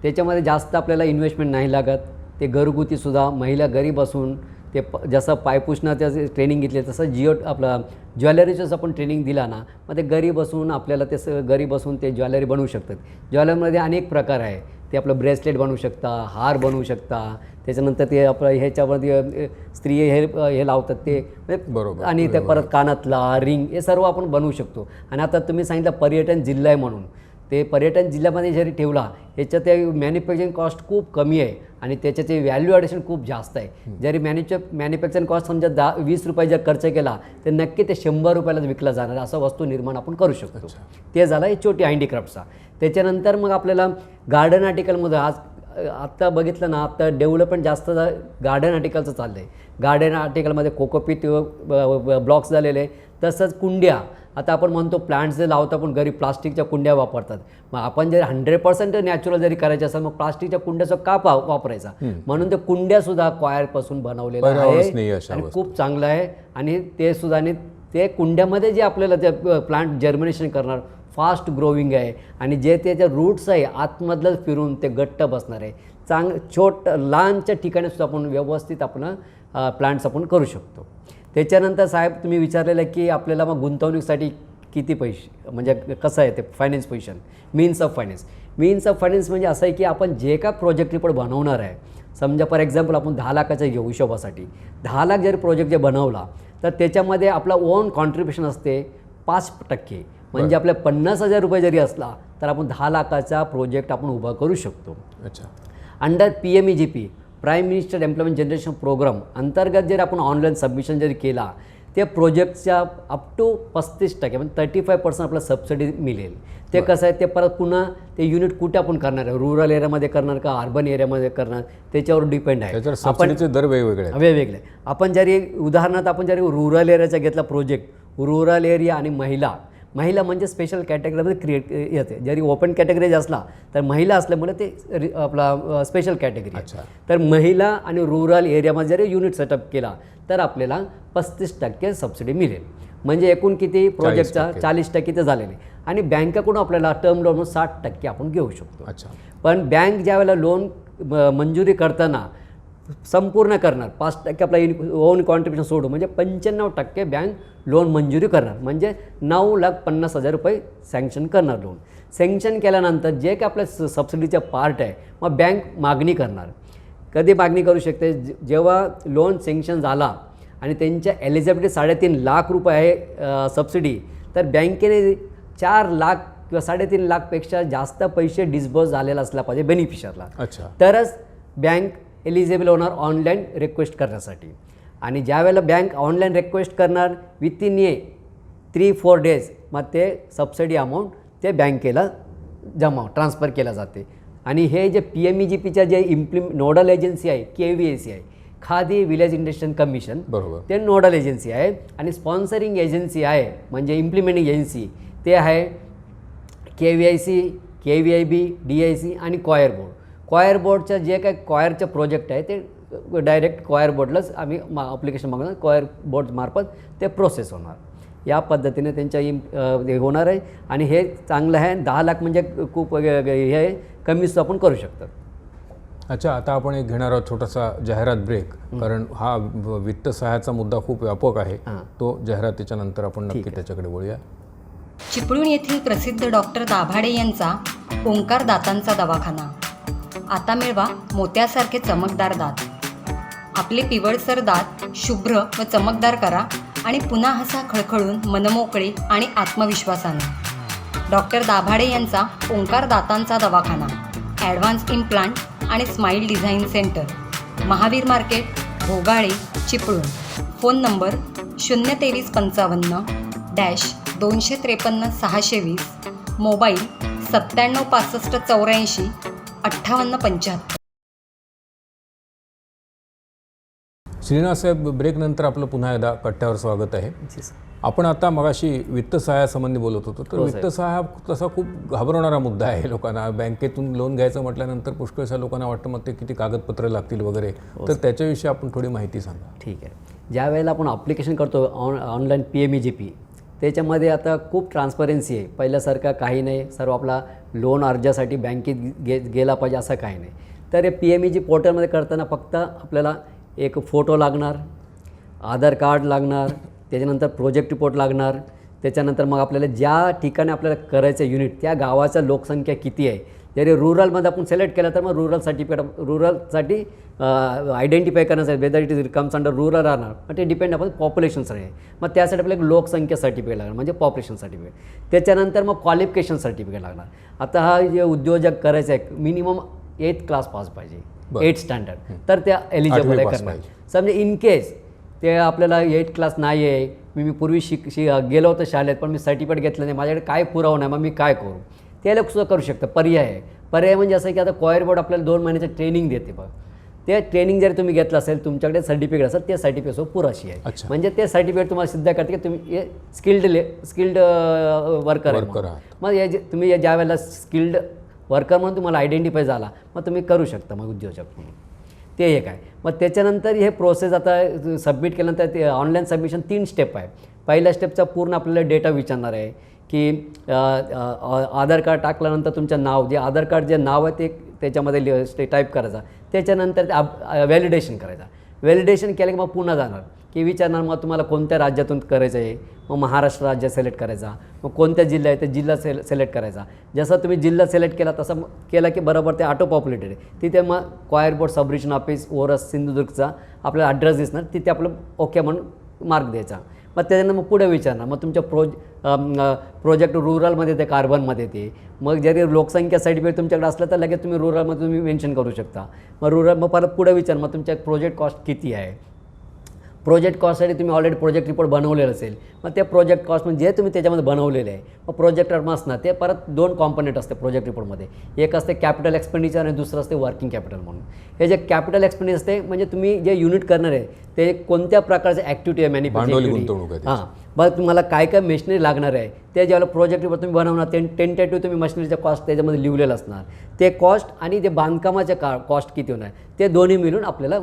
त्याच्यामध्ये जास्त आपल्याला इन्व्हेस्टमेंट नाही लागत. ते घरगुतीसुद्धा महिला घरी बसून ते जसं पायपुसण्याचं ट्रेनिंग घेतले तसं आपला ज्वेलरीचंच आपण ट्रेनिंग दिला ना, मग ते घरी बसून आपल्याला ते घरी बसून ते ज्वेलरी बनवू शकतात. ज्वेलरीमध्ये अनेक प्रकार आहे. ते आपलं ब्रेसलेट बनवू शकता, हार बनवू शकता, त्याच्यानंतर ते आपलं ह्याच्यामध्ये स्त्री हे लावतात ते, बरोबर. आणि ते परत कानातला रिंग हे सर्व आपण बनवू शकतो. आणि आता तुम्ही सांगितलं पर्यटन जिल्हा आहे म्हणून, ते पर्यटन जिल्ह्यामध्ये जरी ठेवला ह्याच्यात ते मॅन्युफॅक्चरिंग कॉस्ट खूप कमी आहे आणि त्याच्याचे व्हॅल्यू ॲडिशन खूप जास्त आहे. जरी मॅन्युफॅक्चरिंग कॉस्ट समजा 20 रुपये जर खर्च केला तर नक्की ते 100 रुपयालाच विकला जाणार असं वस्तू निर्माण आपण करू शकतो. ते झालं हे छोटी हँडीक्राफ्टचा. त्याच्यानंतर मग आपल्याला गार्डन आर्टिकलमध्ये आत्ता बघितलं ना, आत्ता डेव्हलपमेंट जास्त गार्डन आर्टिकलचं चाललं आहे. गार्डन आर्टिकलमध्ये कोकोपीट ब्लॉक्स झालेले, तसंच कुंड्या. आता आपण म्हणतो प्लांट्स जे लावतो आपण घरी प्लास्टिकच्या कुंड्या वापरतात, मग आपण जर 100% नॅचरल जरी करायचे असेल मग प्लास्टिकच्या कुंड्याचा का वापरायचा? म्हणून ते कुंड्यासुद्धा कॉयरपासून बनवलेलं आहे आणि खूप चांगलं आहे. आणि ते सुद्धा आणि ते कुंड्यामध्ये जे आपल्याला ते प्लांट जर्मिनेशन करणार फास्ट ग्रोविंग आहे आणि जे त्याच्या रूट्स आहे आतमधलं फिरून ते घट्ट बसणार आहे. लहानच्या ठिकाणीसुद्धा आपण व्यवस्थित आपण प्लांट्स आपण करू शकतो. त्याच्यानंतर साहेब तुम्ही विचारलेलं की आपल्याला मग गुंतवणुकीसाठी किती पैसे, म्हणजे कसं आहे ते finance position, means of finance म्हणजे असं आहे की आपण जे का प्रोजेक्ट रिपोर्ट बनवणार आहे, समजा फॉर एक्झाम्पल आपण 10 लाखाचा घेऊ हिशोबासाठी, 10 लाख जरी प्रोजेक्ट जे बनवला तर त्याच्यामध्ये आपला ओन कॉन्ट्रीब्युशन असते 5%. म्हणजे आपल्या 50,000 रुपये जरी असला तर आपण 10 लाखाचा प्रोजेक्ट आपण उभा करू शकतो. अच्छा. Under PMEGP prime minister employment generation program अंतर्गत जर आपण ऑनलाईन सबमिशन जरी केला त्या प्रोजेक्टच्या अप टू 35% म्हणजे 35% आपल्याला सबसिडी मिळेल. ते कसं आहे ते परत पुन्हा ते युनिट कुठे आपण करणार आहे, रुरल एरियामध्ये करणार का अर्बन एरियामध्ये करणार त्याच्यावर डिपेंड आहे. सबसिडीचे दर वेगवेगळे. आपण जरी उदाहरणार्थ आपण जरी रुरल एरियाचा घेतला प्रोजेक्ट, रुरल एरिया आणि महिला महिला म्हणजे स्पेशल कॅटेगरीमध्ये क्रिएट येते. जरी ओपन कॅटेगरी असला तर महिला असल्यामुळे ते आपला स्पेशल कॅटेगरी अच्छा. आहे. तर महिला आणि रुरल एरियामध्ये जरी युनिट सेटअप केला तर आपल्याला 35% सबसिडी मिळेल. म्हणजे एकूण किती प्रोजेक्टचा 40% ते झालेले. आणि बँकेकडून आपल्याला टर्म लोन 60% आपण घेऊ शकतो. अच्छा. पण बँक ज्यावेळेला लोन मंजुरी करताना संपूर्ण करणार 5% आपला ओन कॉन्ट्रिब्युशन सोडून म्हणजे 95% बँक लोन मंजुरी करणार. म्हणजे 9,50,000 रुपये सँक्शन करणार लोन. सँक्शन केल्यानंतर जे काही आपल्या सबसिडीचा पार्ट आहे मग बँक मागणी करणार. कधी मागणी करू शकते जेव्हा लोन सँक्शन झाला आणि त्यांच्या एलिजिबिलिटी 3.5 लाख रुपये आहे सबसिडी, तर बँकेने 4 लाख किंवा 3.5 लाखपेक्षा जास्त पैसे डिस्बर्स झालेला असला पाहिजे बेनिफिशरला. अच्छा. तरच बँक एलिजिबल होणार ऑनलाईन रिक्वेस्ट करण्यासाठी. आणि ज्यावेळेला बँक ऑनलाईन रिक्वेस्ट करणार विथिन 3-4 डेज मग ते सबसिडी अमाऊंट ते बँकेला ट्रान्सफर केला जाते. आणि हे जे PMEGPच्या जे नोडल एजन्सी आहे KVAC आहे, खादी विलेज इंडस्ट्रियल कमिशन, बरोबर, ते नोडल एजन्सी आहे. आणि स्पॉन्सरिंग एजन्सी आहे म्हणजे इम्प्लिमेंटिंग एजन्सी ते आहे KVIC, KVIB, DIC आणि कॉयर बोर्ड. कॉयर बोर्डचं जे काही कॉयरचं प्रोजेक्ट आहे ते डायरेक्ट कॉयर बोर्डलाच आम्ही ॲप्लिकेशन मागणार. कॉयर बोर्डमार्फत ते प्रोसेस होणार. या पद्धतीने त्यांच्या हे होणार आहे. आणि हे चांगलं आहे. 10 लाख म्हणजे खूप हे कमीच आपण करू शकतात. अच्छा. आता आपण एक घेणार आहोत छोटासा जाहिरात ब्रेक, कारण हा वित्त सहाय्याचा मुद्दा खूप व्यापक आहे. तो जाहिरातीच्या नंतर आपण नक्की त्याच्याकडे वळूया. चिपळूण येथील प्रसिद्ध डॉक्टर दाभाडे यांचा ओंकार दातांचा दवाखाना. आता मिळवा मोत्यासारखे चमकदार दात. आपले पिवळसर दात शुभ्र व चमकदार करा आणि पुन्हा हसा खळखळून मनमोकळे आणि आत्मविश्वासाने. डॉक्टर दाभाडे यांचा ओंकार दातांचा दवाखाना, ॲडव्हान्स इम्प्लांट आणि smile design centre, Mahavir market, Bhogale, Chiplun. Phone number 02355-253-620, mobile 9765845875. Shrinivas साहेब, ब्रेकनंतर आपलं पुन्हा एकदा कट्ट्यावर स्वागत आहे. आपण आता मगाशी वित्त सहाय्यासंबंधी बोलत होतो. तर वित्त सहाय्य तसा खूप घाबरवणारा मुद्दा आहे लोकांना. बँकेतून लोन घ्यायचं म्हटल्यानंतर पुष्कळशा लोकांना वाटतं मग ते किती कागदपत्र लागतील वगैरे. तर त्याच्याविषयी आपण थोडी माहिती सांगा. ठीक आहे. ज्या वेळेला आपण ॲप्लिकेशन करतो ऑनलाईन PMEGP, त्याच्यामध्ये आता खूप ट्रान्सपरन्सी आहे. पहिल्यासारखं काही नाही. सर्व आपला लोन अर्जासाठी बँकेत गेला पाहिजे असं काही नाही. तर हे PMEG पोर्टलमध्ये करताना फक्त आपल्याला एक फोटो लागणार, आधार कार्ड लागणार, त्याच्यानंतर प्रोजेक्ट रिपोर्ट लागणार. त्याच्यानंतर मग आपल्याला ज्या ठिकाणी आपल्याला करायचं युनिट त्या गावाचा लोकसंख्या किती आहे. जरी रुरलमध्ये आपण सिलेक्ट केलं तर मग रुरल सर्टिफिकेट रुरलसाठी आयडेंटिफाय करण्यासाठी whether it is comes under rural राहणार. मग ते डिपेंड आपण पॉप्युलेशनसाठी आहे. मग त्यासाठी आपल्याला एक लोकसंख्या सर्टिफिकेट लागणार म्हणजे पॉप्युलेशन सर्टिफिकेट. त्याच्यानंतर मग क्वालिफिकेशन सर्टिफिकेट लागणार. आता हा जे उद्योजक करायचा आहे मिनिमम 8th क्लास पास पाहिजे, 8th स्टँडर्ड, तर त्या एलिजिबल आहे करणार. समजा इन केस ते आपल्याला 8th क्लास नाही आहे, मी पूर्वी गेलो होतो शाळेत पण मी सर्टिफिकेट घेतलं नाही, माझ्याकडे काय पुरावा नाही, मग मी काय करू. ते लोक सुद्धा करू शकतं. पर्याय आहे. पर्याय म्हणजे असं की आता कॉयर बोर्ड आपल्याला 2 महिन्याचं ट्रेनिंग देते. बघ ते ट्रेनिंग जर तुम्ही घेतलं असेल तुमच्याकडे सर्टिफिकेट असेल ते सर्टिफिकेट पुराशी आहे. म्हणजे ते सर्टिफिकेट तुम्हाला सिद्ध करते की तुम्ही हे स्किल्ड वर्कर आहे. मग तुम्ही ज्या वेळेला स्किल्ड वर्कर म्हणून तुम्हाला आयडेंटिफाय झाला मग तुम्ही करू शकता मग उद्योजक म्हणून. ते एक आहे. मग त्याच्यानंतर हे प्रोसेस आता सबमिट केल्यानंतर ते ऑनलाईन सबमिशन 3 स्टेप आहे. पहिल्या स्टेपचा पूर्ण आपल्याला डेटा विचारणार आहे की आधार कार्ड टाकल्यानंतर तुमचं नाव, जे आधार कार्ड जे नाव आहे ते त्याच्यामध्ये टाईप करायचा. त्याच्यानंतर व्हॅलिडेशन करायचा. व्हॅलिडेशन केलं की मग पुन्हा जाणार की विचारणार मग तुम्हाला कोणत्या राज्यातून करायचं आहे. मग महाराष्ट्र राज्य सिलेक्ट करायचा. मग कोणत्या जिल्हा आहे ते जिल्हा सिलेक्ट करायचा. जसं तुम्ही जिल्हा सिलेक्ट केला तसं केला की बरोबर ते ऑटो पॉप्युलेटेड आहे. तिथे मग कॉयर बोर्ड सब रिजन ऑफिस ओरस सिंधुदुर्गचा आपल्याला ॲड्रेस दिसणार. तिथे आपलं ओके म्हणून मार्क द्यायचा. मग त्याच्यानंतर मग पुढे विचारणार मग तुमच्या प्रोजेक्ट रुरलमध्ये ते कार्बनमध्ये ते. मग जरी लोकसंख्या सर्टिफिकेट तुमच्याकडे असलं तर लगेच तुम्ही रुरलमध्ये तुम्ही मेन्शन करू शकता. मग रुरल मग परत पुढे विचार मग तुमच्या प्रोजेक्ट कॉस्ट किती आहे. प्रोजेक्ट कॉस्टसाठी तुम्ही ऑलरेडी प्रोजेक्ट रिपोर्ट बनवलेलं असेल, मग त्या प्रोजेक्ट कॉस्ट म्हणजे जे तुम्ही त्याच्यामध्ये बनवलेलं आहे, मग प्रोजेक्टर असणार ते परत 2 कॉम्पोनंट असते प्रोजेक्ट रिपोर्टमध्ये. एक असते कॅपिटल एक्सपेंडिचर आणि दुसरं असते वर्किंग कॅपिटल म्हणून. हे जे कॅपिटल एक्सपेंडिचर असते म्हणजे तुम्ही जे युनिट करणार आहे ते कोणत्या प्रकारचे ॲक्टिव्हिटी आहे, भांडवली मॅन्युफॅक्चरिंग गुंतवणूक आहे हां, मग तुम्हाला काय काय मशिनरी लागणार आहे ते ज्यावेळेला प्रोजेक्ट रिपोर्ट तुम्ही बनवणार ते टेंटेटिव्ह तुम्ही मशिनरीचा कॉस्ट त्याच्यामध्ये लिहिलेलं असणार. ते कॉस्ट आणि ते बांधकामाचे कॉस्ट किती होणार ते दोन्ही मिळून आपल्याला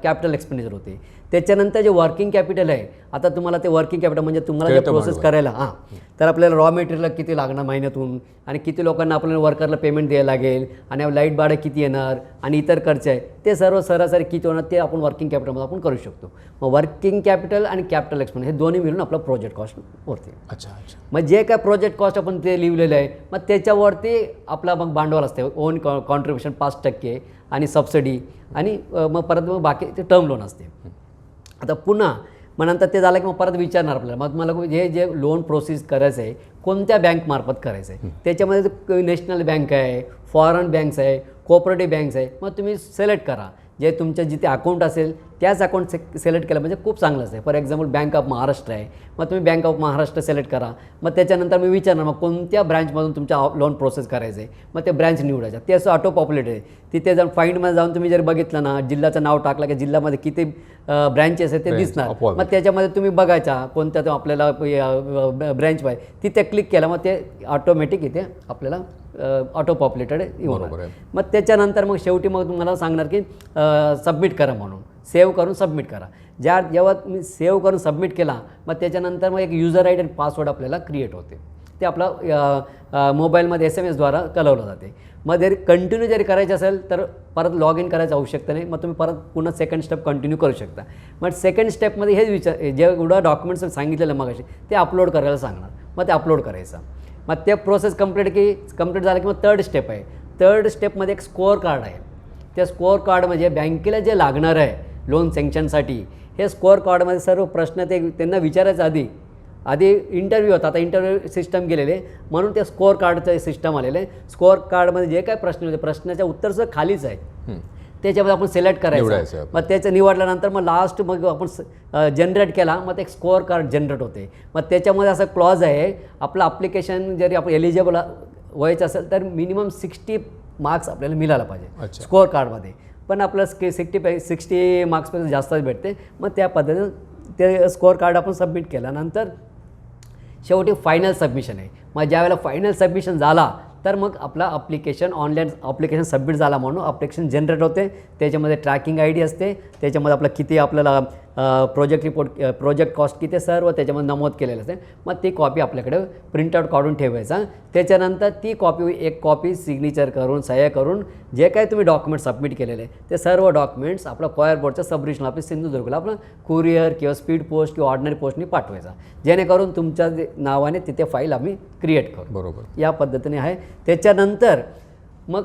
कॅपिटल एक्सपेंडिचर होते. त्याच्यानंतर जे वर्किंग कॅपिटल आहे, आता तुम्हाला ते वर्किंग कॅपिटल म्हणजे तुम्हाला जे प्रोसेस करायला तर आपल्याला रॉ मटेरियल किती लागणार महिन्यातून आणि किती लोकांना आपल्याला वर्करला पेमेंट द्यायला लागेल आणि लाईट भाडं किती येणार आणि इतर खर्च आहे ते सर्व सरासरी किती होणार ते आपण वर्किंग कॅपिटलमध्ये आपण करू शकतो. मग वर्किंग कॅपिटल आणि कॅपिटल एक्सपेंडिचर हे दोन्ही मिळून आपला प्रोजेक्ट कॉस्ट होते. अच्छा अच्छा. मग जे काय प्रोजेक्ट कॉस्ट आपण ते लिहिलेलं आहे मग त्याच्यावरती आपला मग भांडवल असते, ओन कॉन्ट्रीब्युशन 5% आणि सबसिडी आणि मग परत मग बाकी ते टर्म लोन असते. आता पुन्हा मग नंतर ते झालं की मग परत विचारणार आपल्याला मग मला जे लोन प्रोसेस करायचं आहे कोणत्या बँकमार्फत करायचं आहे. त्याच्यामध्ये नॅशनल बँक आहे, फॉरेन बँक्स आहे, कोऑपरेटिव्ह बँक्स आहे. मग तुम्ही सिलेक्ट करा जे तुमच्या जिथे अकाउंट असेल त्याच अकाउंट सिलेक्ट केलं म्हणजे खूप चांगलं असते. For example bank of Maharashtra आहे, मग तुम्ही बँक ऑफ महाराष्ट्र सिलेक्ट करा. मग त्याच्यानंतर मी विचारणार मग कोणत्या ब्रँचमधून तुमच्या लोन प्रोसेस करायचं आहे, मग ते ब्रँच निवडायचं. ते असं ऑटो पॉप्युलेट आहे. तिथे जाऊन फाईंडमध्ये जाऊन तुम्ही जर बघितलं ना जिल्ह्याचं नाव टाकलं की जिल्ह्यामध्ये किती ब्रँचेस आहेत ते दिसणार. मग त्याच्यामध्ये तुम्ही बघायचा कोणत्या तो आपल्याला ब्रँच पाहिजे तिथे क्लिक केलं मग ते ऑटोमॅटिक इथे आपल्याला ऑटो पॉप्युलेटेड होणार. मग त्याच्यानंतर मग शेवटी मग तुम्हाला सांगणार की सबमिट करा म्हणून, सेव्ह करून सबमिट करा. जेव्हा तुम्ही सेव्ह करून सबमिट केला मग त्याच्यानंतर मग एक युजर आय डी आणि पासवर्ड आपल्याला क्रिएट होते. ते आपला मोबाईलमध्ये SMS द्वारा कळवलं जाते. मग जरी कंटिन्यू जरी करायचं असेल तर परत लॉग इन करायची आवश्यकता नाही. मग तुम्ही परत पुन्हा सेकंड स्टेप कंटिन्यू करू शकता. मग सेकंड स्टेपमध्ये हेच जेवढं डॉक्युमेंट्स सांगितलेलं मग ते अपलोड करायला सांगणार. मग ते अपलोड करायचं. मग ते प्रोसेस कंप्लीट झालं की मग थर्ड स्टेप आहे. थर्ड स्टेपमध्ये एक स्कोअर कार्ड आहे. त्या स्कोअर कार्ड म्हणजे बँकेला जे लागणार आहे लोन सँक्शनसाठी हे स्कोअर कार्डमध्ये सर्व प्रश्न ते त्यांना विचारायचं आधी इंटरव्ह्यू होता. आता इंटरव्ह्यू सिस्टम गेलेले म्हणून ते स्कोअर कार्डचं सिस्टम आलेलं आहे. स्कोअर कार्डमध्ये जे काय प्रश्न होते प्रश्नाच्या उत्तरचं खालीच आहे. त्याच्यामध्ये आपण सिलेक्ट करायचं. मग त्याचं निवडल्यानंतर मग लास्ट मग आपण जनरेट केला मग ते एक स्कोअर कार्ड जनरेट होते. मग त्याच्यामध्ये असा क्लॉज आहे आपलं ॲप्लिकेशन जरी आपण एलिजिबल व्हायचं असेल तर मिनिमम 60 मार्क्स आपल्याला मिळायला पाहिजे स्कोअर कार्डमध्ये. पण आपलं 60 मार्क्सपेक्षा जास्तच भेटते. मग त्या पद्धतीनं ते स्कोअर कार्ड आपण सबमिट केल्यानंतर शेवटी फायनल सबमिशन आहे. मग ज्यावेळेला फायनल सबमिशन झाला तर मग आपला ऑनलाईन ॲप्लिकेशन सबमिट झाला म्हणून ॲप्लिकेशन जनरेट होते. त्याच्यामध्ये ट्रॅकिंग ID असते, त्याच्यामध्ये आपला किती आपल्याला प्रोजेक्ट रिपोर्ट प्रोजेक्ट कॉस्ट किती सर्व त्याच्यामध्ये नमूद केलेलं असते. मग ती कॉपी आपल्याकडे प्रिंटआउट काढून ठेवायचा. त्याच्यानंतर ती एक कॉपी सिग्नेचर करून सह्या करून जे काही तुम्ही डॉक्युमेंट सबमिट केलेले ते सर्व डॉक्युमेंट्स आपला कॉयर बोर्डच्या सब रिजनल ऑफिस सिंधुदुर्गला आपलं कुरिअर किंवा स्पीड पोस्ट किंवा ऑर्डिनरी पोस्टनी पाठवायचा जेणेकरून तुमच्या नावाने तिथे फाईल आम्ही क्रिएट करू. बरोबर. या पद्धतीने आहे. त्याच्यानंतर मग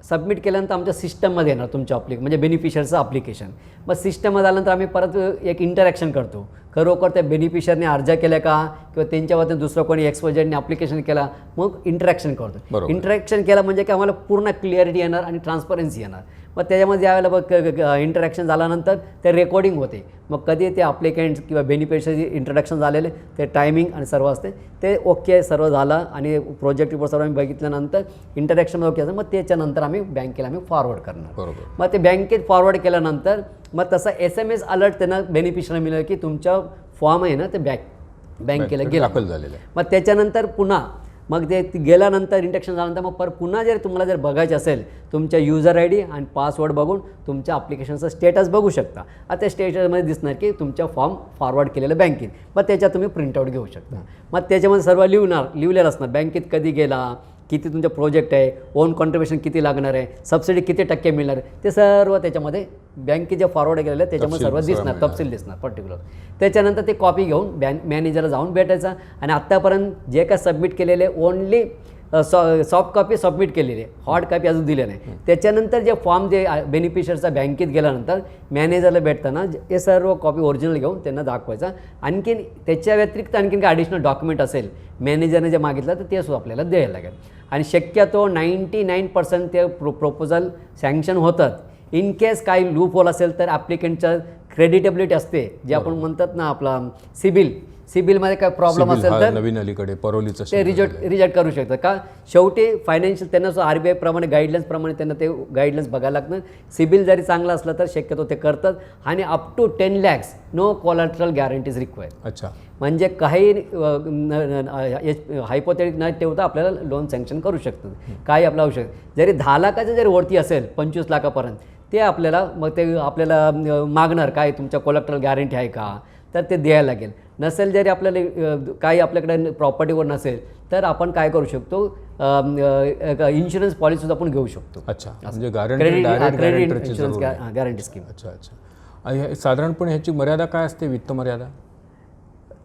सबमिट केल्यानंतर आमच्या सिस्टममध्ये येणार तुमच्या म्हणजे बेनिफिशियरचं ॲप्लिकेशन. मग सिस्टममध्ये आल्यानंतर आम्ही परत एक इंटरॅक्शन करतो. खरोखर त्या बेनिफिशियरने अर्ज केला का किंवा त्यांच्यावरती दुसरं कोणी एक्सपोजरने ॲप्लिकेशन केला मग इंटरॅक्शन करतो. इंटरॅक्शन केलं म्हणजे की आम्हाला पूर्ण क्लिअरिटी येणार आणि ट्रान्सपरन्सी येणार. मग त्याच्यामध्ये ज्यावेळेला बघ इंटरॅक्शन झाल्यानंतर ते रेकॉर्डिंग होते. मग कधी ते ॲप्लिकेंट्स किंवा बेनिफिशियरचे इंट्रोडक्शन झालेले ते टायमिंग आणि सर्व असते ते ओके सर्व झालं आणि प्रोजेक्ट रिपोर्ट सर्व आम्ही बघितल्यानंतर इंटरॅक्शन ओके असं मग त्याच्यानंतर आम्ही बँकेला फॉरवर्ड करणार. बरोबर. मग ते बँकेत फॉरवर्ड केल्यानंतर मग तसा SMS अलर्ट त्यांना बेनिफिशियरला मिळेल की तुमचा फॉर्म आहे ना ते बँकेला गेला दाखल झालेला आहे. मग त्याच्यानंतर पुन्हा मग ते गेल्यानंतर इंटरॅक्शन झाल्यानंतर मग पुन्हा जर तुम्हाला जर बघायचं असेल तुमच्या युजर ID आणि पासवर्ड बघून तुमच्या ॲप्लिकेशनचं स्टेटस बघू शकता. आता स्टेटसमध्ये दिसणार की तुमच्या फॉर्म फॉरवर्ड केलेलं बँकेत. मग त्याच्यात तुम्ही प्रिंटआउट घेऊ शकता. मग त्याच्यामध्ये सर्व लिहिलेलं असणार बँकेत कधी गेला, किती तुमचं प्रोजेक्ट आहे, ओन कॉन्ट्रीब्युशन किती लागणार आहे, सबसिडी किती टक्के मिळणार आहे ते सर्व त्याच्यामध्ये बँकेत जे फॉरवर्ड केलेलं आहे त्याच्यामध्ये सर्व दिसणार तपशील दिसणार पर्टिक्युलर. त्याच्यानंतर ते कॉपी घेऊन मॅनेजरला जाऊन भेटायचा आणि आत्तापर्यंत जे काय सबमिट केलेले ओनली सॉफ्ट कॉपी सबमिट केलेली आहे, हार्ड कॉपी अजून दिले नाही. त्याच्यानंतर जे फॉर्म जे बेनिफिशियरचा बँकेत गेल्यानंतर मॅनेजरला भेटताना हे सर्व कॉपी ओरिजिनल घेऊन त्यांना दाखवायचा. आणखीन त्याच्या व्यतिरिक्त आणखीन काही ॲडिशनल डॉक्युमेंट असेल मॅनेजरने जे मागितलं तर ते सुद्धा आपल्याला द्यायला लागेल. आणि शक्यतो 99% ते प्रपोजल सँक्शन होतात. इन केस काही लूप होल असेल तर ॲप्लिकेंटच्या क्रेडिटेबिलिटी असते जे आपण म्हणतात ना आपला सिबिलमध्ये काय प्रॉब्लेम सिबिल असेल हा तर नवीन अलीकडे परवलीचं ते रिजेक्ट करू शकतात का शेवटी फायनान्शियल त्यांना जो RBI प्रमाणे गाईडलाईन्सप्रमाणे त्यांना ते गाईडलाईन्स बघायला लागतं. सिबिल जरी चांगला असला तर शक्यतो ते करतात आणि up to 10 lakhs no collateral guarantees required. अच्छा, म्हणजे काही हायपोथेटिक न ठेवता आपल्याला लोन सँक्शन करू शकतात. काही आपलं होऊ शकतं. जरी 10 लाखाचं जरी वरती असेल 25 लाखापर्यंत ते आपल्याला मग ते आपल्याला मागणार काय तुमच्या कोलॅटरल गॅरंटी आहे का तर ते द्यायला लागेल. नसेल जरी आपल्याला काही आपल्याकडे प्रॉपर्टीवर नसेल तर आपण काय करू शकतो इन्शुरन्स पॉलिसीसुद्धा आपण घेऊ शकतो. अच्छा, म्हणजे guarantee credit insurance guarantee scheme. अच्छा अच्छा. आणि साधारणपणे ह्याची मर्यादा काय असते, वित्त मर्यादा?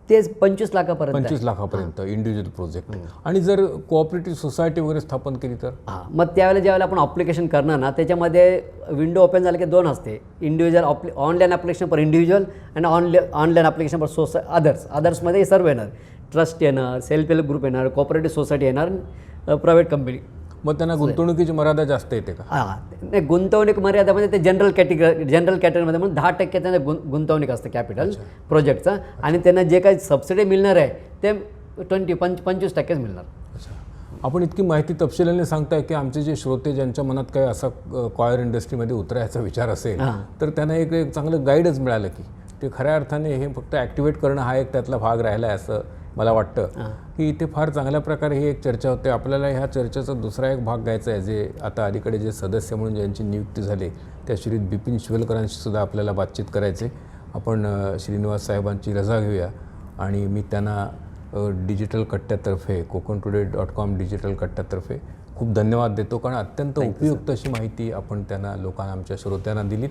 तेच 25 लाखापर्यंत 25 लाखापर्यंत इंडिव्हिज्युअल प्रोजेक्ट. आणि जर कोऑपरेटिव्ह सोसायटी वगैरे स्थापन केली तर? मग त्यावेळेला ज्यावेळेला आपण अप्लिकेशन करणार ना त्याच्यामध्ये विंडो ओपन झालं की 2 असते, individual online application for individual आणि ऑनलाईन ॲप्लिकेशन फॉर अदर्समध्ये सर्व येणार. ट्रस्ट येणार, सेल्फ हेल्प ग्रुप येणार, कोऑपरेटिव्ह सोसायटी येणार, प्रायव्हेट कंपनी. मग त्यांना गुंतवणुकीची मर्यादा जास्त येते का? नाही, गुंतवणूक मर्यादामध्ये ते जनरल कॅटेगरीमध्ये म्हणून 10% त्यांना गुंतवणूक असते कॅपिटल प्रोजेक्टचं आणि त्यांना जे काही सबसिडी मिळणार आहे ते 25% मिळणार. अच्छा, आपण इतकी माहिती तपशिलाने सांगताय की आमचे जे श्रोते ज्यांच्या मनात काही असा कॉयर इंडस्ट्रीमध्ये उतरायचा विचार असेल तर त्यांना एक चांगलं गाईडच मिळालं की ते खऱ्या अर्थाने हे फक्त ॲक्टिवेट करणं हा एक त्यातला भाग राहिला आहे असं मला वाटतं. की इथे फार चांगल्या प्रकारे ही एक चर्चा होते. आपल्याला ह्या चर्चेचा दुसरा एक भाग घ्यायचा आहे, जे आता अलीकडे जे सदस्य म्हणून ज्यांची नियुक्ती झाली त्या श्री बिपिन शिवलकरांशी सुद्धा आपल्याला बातचीत करायचे. आपण श्रीनिवास साहेबांची रजा घेऊया आणि मी त्यांना डिजिटल कट्ट्यातर्फे kokantoday.com डिजिटल कट्ट्यातर्फे खूप धन्यवाद देतो, कारण अत्यंत उपयुक्त अशी माहिती आपण त्यांना लोकांना आमच्या श्रोत्यांना दिलीत.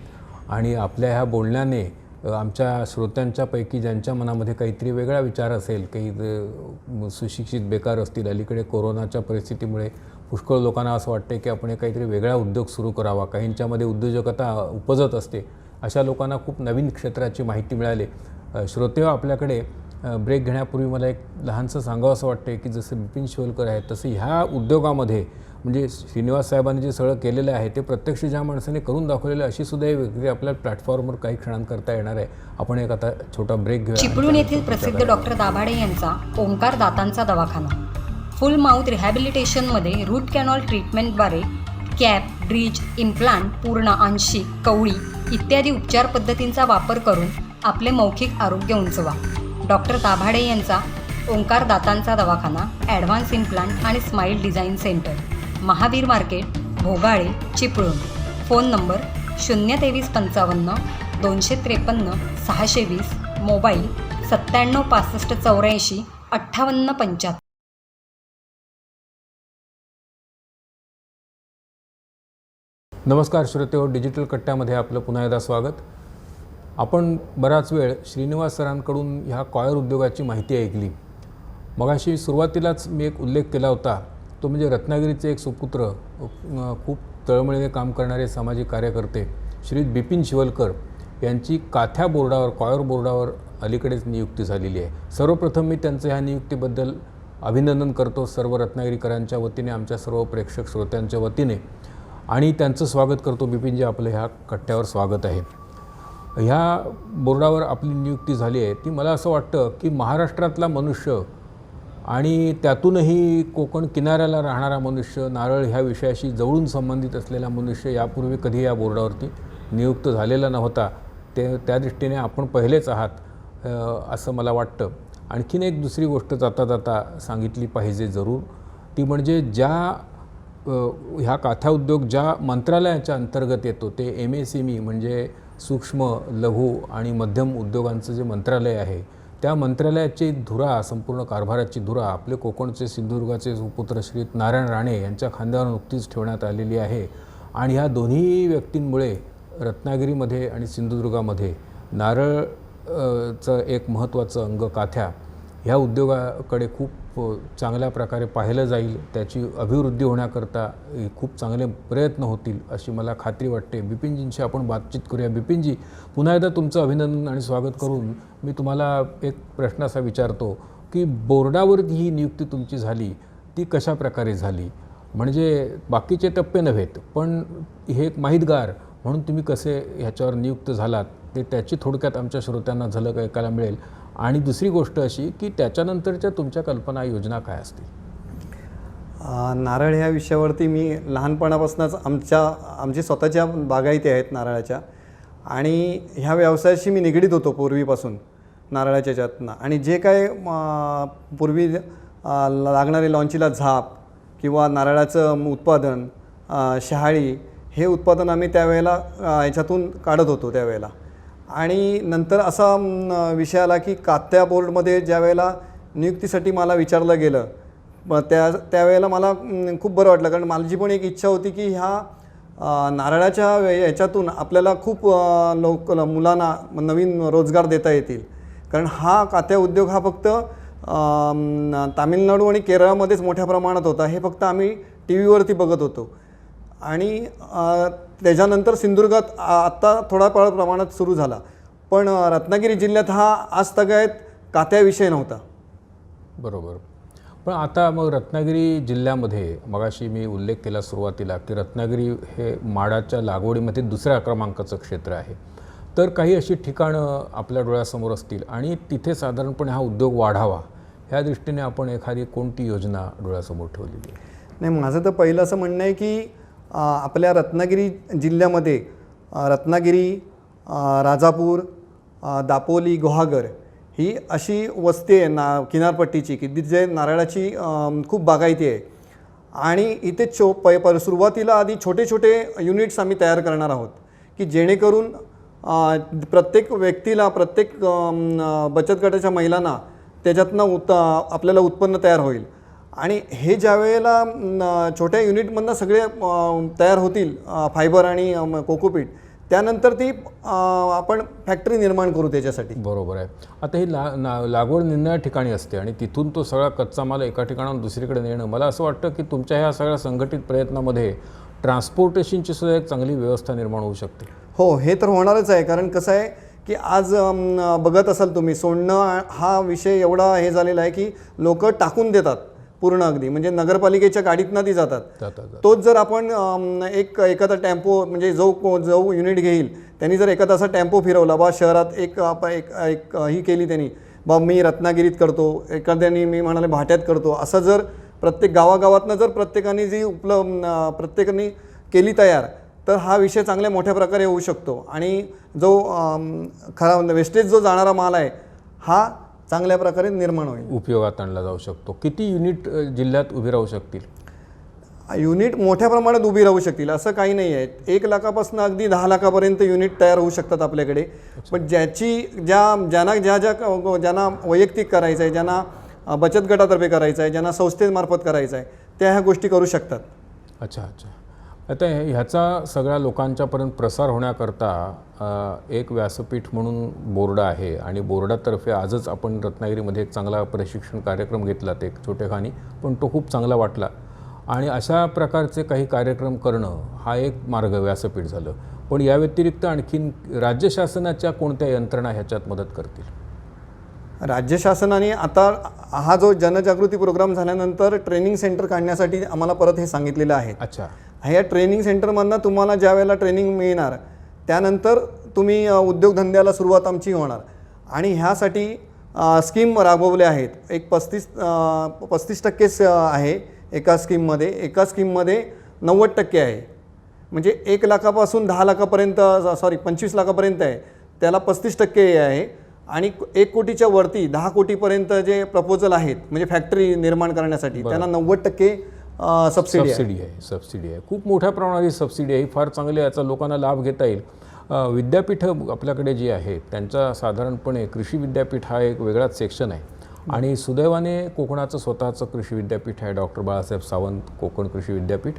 आणि आपल्या ह्या बोलण्याने आमच्या श्रोत्यांच्यापैकी ज्यांच्या मनामध्ये काहीतरी वेगळा विचार असेल, काही सुशिक्षित बेकार असतील, अलीकडे कोरोनाच्या परिस्थितीमुळे पुष्कळ लोकांना असं वाटतं की आपण काहीतरी वेगळा उद्योग सुरू करावा, काहींच्यामध्ये उद्योजकता उपजत असते, अशा लोकांना खूप नवीन क्षेत्राची माहिती मिळाली. श्रोते, आपल्याकडे ब्रेक घेण्यापूर्वी मला एक लहानसं सांगावं असं वाटतं की जसं बिपिन शिवलकर आहे तसं ह्या उद्योगामध्ये म्हणजे श्रीनिवास साहेबांनी जे सगळं केलेलं आहे ते प्रत्यक्ष ज्या माणसाने करून दाखवलेलं अशी सुद्धा एक व्यक्ती आपल्या प्लॅटफॉर्मवर काही क्षणांकरता येणार आहे. आपण एक आता छोटा ब्रेक घेऊया. चिपळूण येथील प्रसिद्ध डॉक्टर दाभाडे यांचा ओंकार दातांचा दवाखाना फुल माउथ रिहॅबिलिटेशनमध्ये रूट कॅनॉल ट्रीटमेंटद्वारे कॅप, ब्रिज, इम्प्लांट, पूर्ण, आंशिक, कवळी इत्यादी उपचार पद्धतींचा वापर करून आपले मौखिक आरोग्य उंचवा. डॉक्टर दाभाडे यांचा ओंकार दातांचा दवाखाना, ॲडव्हान्स इम्प्लांट आणि smile design centre, Mahavir market, Bhogale, Chiplun. Phone number 02355 253 620, mobile 97 65 84 58 75. नमस्कार श्रोतेहो, डिजिटल कट्ट्यामध्ये आपलं पुन्हा एकदा स्वागत. आपण बराच वेळ श्रीनिवास सरांकडून ह्या कॉयर उद्योगाची माहिती ऐकली. मगाशी सुरुवातीलाच मी एक उल्लेख केला होता, तो म्हणजे रत्नागिरीचे एक सुपुत्र, खूप तळमळीने काम करणारे सामाजिक कार्यकर्ते श्री बिपिन शिवलकर यांची काथ्या बोर्डावर, कॉयर बोर्डावर अलीकडेच नियुक्ती झालेली आहे. सर्वप्रथम मी त्यांचं ह्या नियुक्तीबद्दल अभिनंदन करतो सर्व रत्नागिरीकरांच्या वतीने, आमच्या सर्व प्रेक्षक श्रोत्यांच्या वतीने, आणि त्यांचं स्वागत करतो. बिपिनजी, आपलं ह्या कट्ट्यावर स्वागत आहे. ह्या बोर्डावर आपली नियुक्ती झाली आहे ती मला असं वाटतं की महाराष्ट्रातला मनुष्य आणि त्यातूनही कोकण किनाऱ्याला राहणारा मनुष्य, नारळ ह्या विषयाशी जवळून संबंधित असलेला मनुष्य यापूर्वी कधी या बोर्डावरती नियुक्त झालेला नव्हता. त्या दृष्टीने आपण पहिलेच आहात असं मला वाटतं. आणखीन एक दुसरी गोष्ट जाता जाता सांगितली पाहिजे जरूर, ती म्हणजे ह्या काथा उद्योग ज्या मंत्रालयाच्या अंतर्गत येतो ते MSME म्हणजे सूक्ष्म, लघु आणि मध्यम उद्योगांचं जे मंत्रालय आहे, त्या मंत्रालयाची धुरा, संपूर्ण कारभाराची धुरा आपले कोकणचे, सिंधुदुर्गाचे सुपुत्र श्री नारायण राणे यांच्या खांद्यावर नुकतीच ठेवण्यात आलेली आहे. आणि ह्या दोन्ही व्यक्तींमुळे रत्नागिरीमध्ये आणि सिंधुदुर्गामध्ये नारळचं एक महत्त्वाचं अंग काथ्या ह्या उद्योगाकडे खूप चांगल्या प्रकारे पाहिलं जाईल, त्याची अभिवृद्धी होण्याकरता खूप चांगले प्रयत्न होतील अशी मला खात्री वाटते. बिपिनजींशी आपण बातचीत करूया. बिपिनजी, पुन्हा एकदा तुमचं अभिनंदन आणि स्वागत करून मी तुम्हाला एक प्रश्न असा विचारतो की बोर्डावरती ही नियुक्ती तुमची झाली ती कशा प्रकारे झाली? म्हणजे बाकीचे टप्पे नव्हेत, पण हे एक माहितगार म्हणून तुम्ही कसे ह्याच्यावर नियुक्त झालात ते त्याची थोडक्यात आमच्या श्रोत्यांना झलक ऐकायला मिळेल. आणि दुसरी गोष्ट अशी की त्याच्यानंतरच्या तुमच्या कल्पना योजना काय असतील? नारळ ह्या विषयावरती मी लहानपणापासूनच आमची स्वतःच्या बागायती आहेत नारळाच्या, आणि ह्या व्यवसायाशी मी निगडीत होतो पूर्वीपासून नारळाच्या ह्याच्यातनं. आणि जे काय पूर्वी लागणारे लॉन्चीला झाप किंवा नारळाचं उत्पादन, शहाळी, हे उत्पादन आम्ही त्यावेळेला याच्यातून काढत होतो त्यावेळेला. आणि नंतर असा विषय आला की कात्या बोर्डमध्ये ज्या वेळेला नियुक्तीसाठी मला विचारलं गेलं, मग त्यावेळेला मला खूप बरं वाटलं, कारण माझी पण एक इच्छा होती की ह्या नारळाच्या याच्यातून आपल्याला खूप मुलांना नवीन रोजगार देता येतील. कारण हा कात्या उद्योग हा फक्त तामिळनाडू आणि केरळमध्येच मोठ्या प्रमाणात होता. हे फक्त आम्ही टी व्हीवरती बघत होतो. आणि त्याच्यानंतर सिंधुदुर्गात आत्ता थोडा प्रमाणात सुरू झाला, पण रत्नागिरी जिल्ह्यात हा आज तगायत कात्या विषय नव्हता. बरोबर. पण आता मग रत्नागिरी जिल्ह्यामध्ये मगाशी मी उल्लेख केला सुरुवातीला की रत्नागिरी हे माडाच्या लागवडीमध्ये दुसऱ्या क्रमांकाचं क्षेत्र आहे. तर काही अशी ठिकाणं आपल्या डोळ्यासमोर असतील आणि तिथे साधारणपणे हा उद्योग वाढावा ह्या दृष्टीने आपण एखादी कोणती योजना डोळ्यासमोर ठेवलेली आहे? नाही, माझं तर पहिलं असं म्हणणं आहे की आपल्या रत्नागिरी जिल्ह्यामध्ये रत्नागिरी, राजापूर, दापोली, गुहागर ही अशी वस्ती आहे किनारपट्टीची की जिथे नारळाची खूप बागायती आहे. आणि इथे सुरुवातीला आधी छोटे छोटे युनिट्स आम्ही तयार करणार आहोत की जेणेकरून प्रत्येक व्यक्तीला, प्रत्येक बचत गटाच्या महिलांना त्याच्यातनं आपल्याला उत्पन्न तयार होईल. आणि हे ज्या वेळेला छोट्या युनिटमधनं सगळे तयार होतील फायबर आणि कोकोपीट, त्यानंतर ती आपण फॅक्टरी निर्माण करू त्याच्यासाठी. बरोबर आहे. आता ही लागवड निरनिराळ्या ठिकाणी असते आणि तिथून तो सगळा कच्चा माल एका ठिकाणाहून दुसरीकडे नेणं, मला असं वाटतं की तुमच्या ह्या सगळ्या संघटित प्रयत्नामध्ये ट्रान्सपोर्टेशनची सुद्धा एक चांगली व्यवस्था निर्माण होऊ शकते. हो, हे तर होणारच आहे. कारण कसं आहे की आज बघत असाल तुम्ही, सोडणं हा विषय एवढा हे झालेला आहे की लोक टाकून देतात पूर्ण, अगदी म्हणजे नगरपालिकेच्या गाडीतनं ती जातात. तोच जर आपण एखादा टेम्पो, म्हणजे जो युनिट घेईल त्यांनी जर एखादा असा टेम्पो फिरवला बा शहरात, एक ही केली त्यांनी बा मी रत्नागिरीत करतो, एखाद्याने मी म्हणाले भाट्यात करतो, असं जर प्रत्येक गावागावातनं जर प्रत्येकाने केली तयार, तर हा विषय चांगल्या मोठ्या प्रकारे होऊ शकतो. आणि जो खरा वेस्टेज जो जाणारा माल आहे हा चांगल्या प्रकारे निर्माण होईल, उपयोगात आणला जाऊ शकतो. किती युनिट जिल्ह्यात उभी राहू शकतील? युनिट मोठ्या प्रमाणात उभी राहू शकतील असं काही नाही आहे. 1 लाखापासून अगदी 10 लाखापर्यंत युनिट तयार होऊ शकतात आपल्याकडे. पण ज्यांना वैयक्तिक करायचं आहे, ज्यांना बचत गटातर्फे करायचं आहे, ज्यांना संस्थेमार्फत करायचं आहे, त्या ह्या गोष्टी करू शकतात. अच्छा. आता ह्याचा सगळ्या लोकांच्यापर्यंत प्रसार होण्याकरता एक व्यासपीठ म्हणून बोर्ड आहे आणि बोर्डातर्फे आजच आपण रत्नागिरीमध्ये एक चांगला प्रशिक्षण कार्यक्रम घेतला, ते एक छोटेखानी, पण तो खूप चांगला वाटला. आणि अशा प्रकारचे काही कार्यक्रम करणं हा एक मार्ग व्यासपीठ झालं. पण या व्यतिरिक्त आणखीन राज्य शासनाच्या कोणत्या यंत्रणा ह्याच्यात मदत करतील? राज्य शासनाने आता हा जो जनजागृती प्रोग्राम झाल्यानंतर ट्रेनिंग सेंटर काढण्यासाठी आम्हाला परत हे सांगितलेलं आहे. अच्छा. ह्या ट्रेनिंग सेंटरमधनं तुम्हाला ज्या वेळेला ट्रेनिंग मिळणार त्यानंतर तुम्ही उद्योगधंद्याला सुरुवात आमची होणार. आणि ह्यासाठी स्कीम राबवल्या आहेत. एक 35% आहे एका स्कीममध्ये, एका स्कीममध्ये 90% आहे. म्हणजे 1 लाखापासून 10 लाखापर्यंत, 25 लाखापर्यंत आहे, त्याला 35% आहे. आणि 1 कोटीच्या वरती 10 कोटीपर्यंत जे प्रपोजल आहेत म्हणजे फॅक्टरी निर्माण करण्यासाठी, त्यांना 90% सबसिडी आहे. खूप मोठ्या प्रमाणात सबसिडी आहे. फार चांगली, याचा लोकांना लाभ घेता येईल. विद्यापीठं आपल्याकडे जी आहेत त्यांचा साधारणपणे कृषी विद्यापीठ हा एक वेगळाच सेक्शन आहे. आणि सुदैवाने कोकणाचं स्वतःचं कृषी विद्यापीठ आहे, डॉक्टर बाळासाहेब सावंत कोकण कृषी विद्यापीठ.